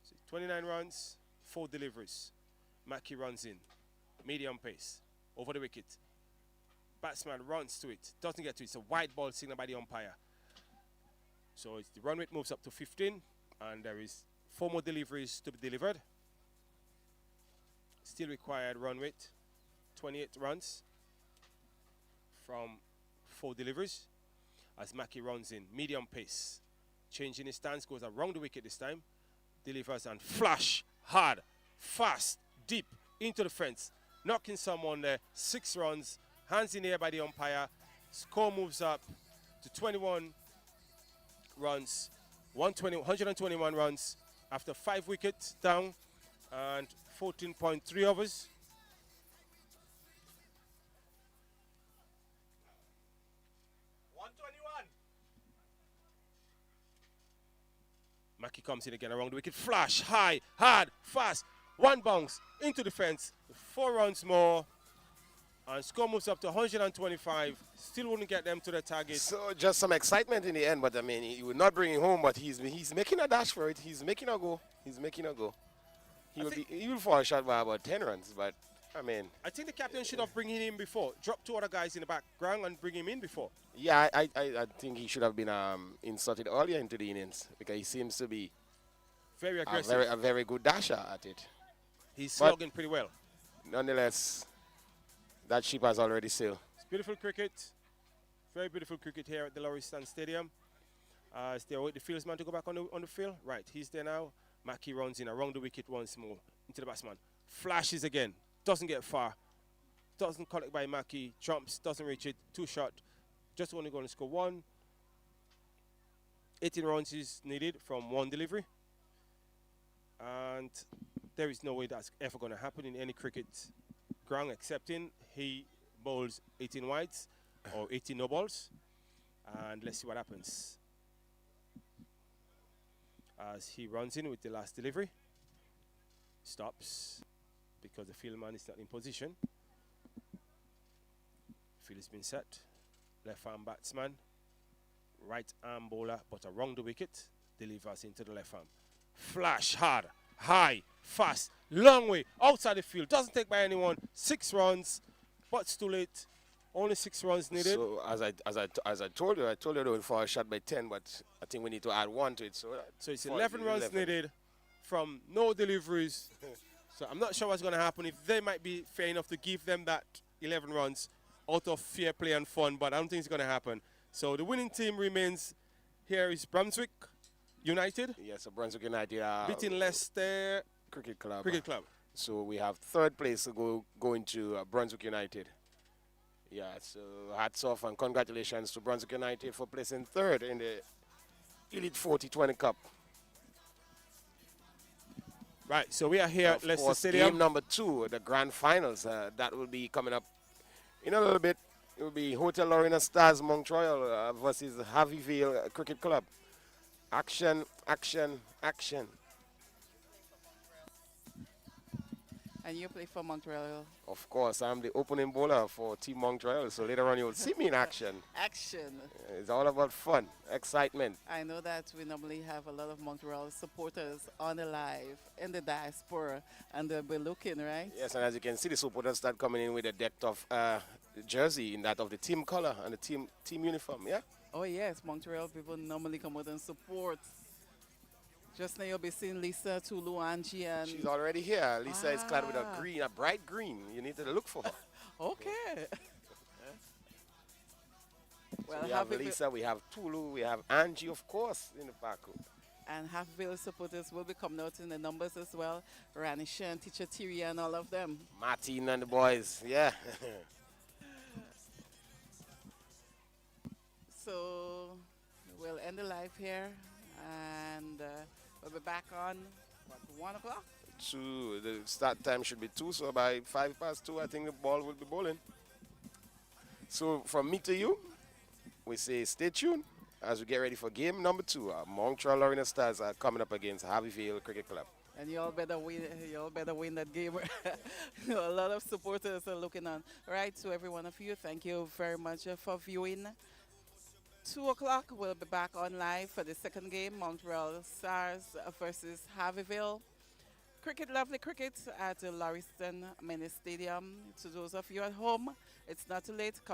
So 29 runs, 4 deliveries. Mackey runs in, medium pace, over the wicket. Batsman runs to it, doesn't get to it. It's a wide ball signal by the umpire. So it's the run rate moves up to 15, and there is 4 more deliveries to be delivered. Still required run rate, 28 runs from 4 deliveries. As Mackey runs in, medium pace, changing his stance, goes around the wicket this time, delivers and flash, hard, fast, deep, into the fence, knocking someone there, 6 runs. Hands in the air by the umpire. Score moves up to 21 runs. 121 runs after 5 wickets down and 14.3 overs. Mackey comes in again around the wicket. Flash, high, hard, fast. 1 bounce into the fence. 4 runs more. And score moves up to 125. Still wouldn't get them to the target. So just some excitement in the end, but I mean, he would not bring it home, but he's making a dash for it. He's making a go. He's making a go. He will fall short by about 10 runs, but I mean. I think the captain should have bring him in before. Drop 2 other guys in the background and bring him in before. Yeah, I think he should have been inserted earlier into the innings because he seems to be very aggressive. A very good dasher at it. He's slugging pretty well. Nonetheless, that ship has already sailed. It's beautiful cricket. Very beautiful cricket here at the Lauriston Stadium. Is there the fieldsman to go back on the field? Right, he's there now. Mackey runs in around the wicket once more into the batsman. Flashes again. Doesn't get far. Doesn't collect by Mackey. Jumps. Doesn't reach it. 2 shot. Just only going to score 1. 18 runs is needed from 1 delivery. And there is no way that's ever going to happen in any cricket ground, excepting he bowls 18 wides or 18 no balls. And let's see what happens. As he runs in with the last delivery. Stops because the field man is not in position. Field has been set. Left arm batsman. Right arm bowler, but around the wicket. Delivers into the left arm. Flash hard, high, fast, long way, outside the field. Doesn't take by anyone. 6 runs, but it's too late. Only 6 runs needed. So as I told you they would fall short by 10, but I think we need to add 1 to it. So it's 11 runs needed from no deliveries. So I'm not sure what's going to happen. If they might be fair enough to give them that 11 runs out of fair play and fun, but I don't think it's going to happen. So the winning team remains here is Brunswick United. Yes, so Brunswick United beating Leicester Cricket Club. So we have 3rd place to go into Brunswick United. Yeah, so hats off and congratulations to Brunswick United for placing 3rd in the Elite 40-20 Cup. Right, so we are here at Leicester course, Stadium. Game number 2, the grand finals, that will be coming up In a little bit, it will be Hotel Lorena Stars Montreal versus Harveyville Cricket Club. Action, action, action. And you play for Montreal. Of course, I'm the opening bowler for Team Montreal, so later on you'll see me in action. Action. It's all about fun, excitement. I know that we normally have a lot of Montreal supporters on the live in the diaspora, and they'll be looking, right? Yes, and as you can see, the supporters start coming in with a decked of jersey in that of the team color and the team uniform, yeah? Oh yes, Montreal people normally come out and support. Just now you'll be seeing Lisa, Tulu, Angie, and She's already here. Lisa is clad with a green, a bright green. You need to look for her. okay. So we have Lisa, we have Tulu, we have Angie, of course, in the background. And Halfville supporters will be coming out in the numbers as well. Ranisha and Teacher Thierry and all of them. Martin and the boys, yeah. So we'll end the live here, and we'll be back on, what, 1 o'clock? 2, the start time should be 2, so by 2:05, I think the ball will be bowling. So from me to you, we say stay tuned as we get ready for game number 2. Montreal Lorena Stars are coming up against Harveyville Cricket Club. And you all better win. You all better win that game. A lot of supporters are looking on. All right, to every one of you, thank you very much for viewing. 2 o'clock, we'll be back on live for the second game, Montreal Stars versus Harveyville. Cricket, lovely cricket at the Lauriston Mini Stadium. To those of you at home, it's not too late. Come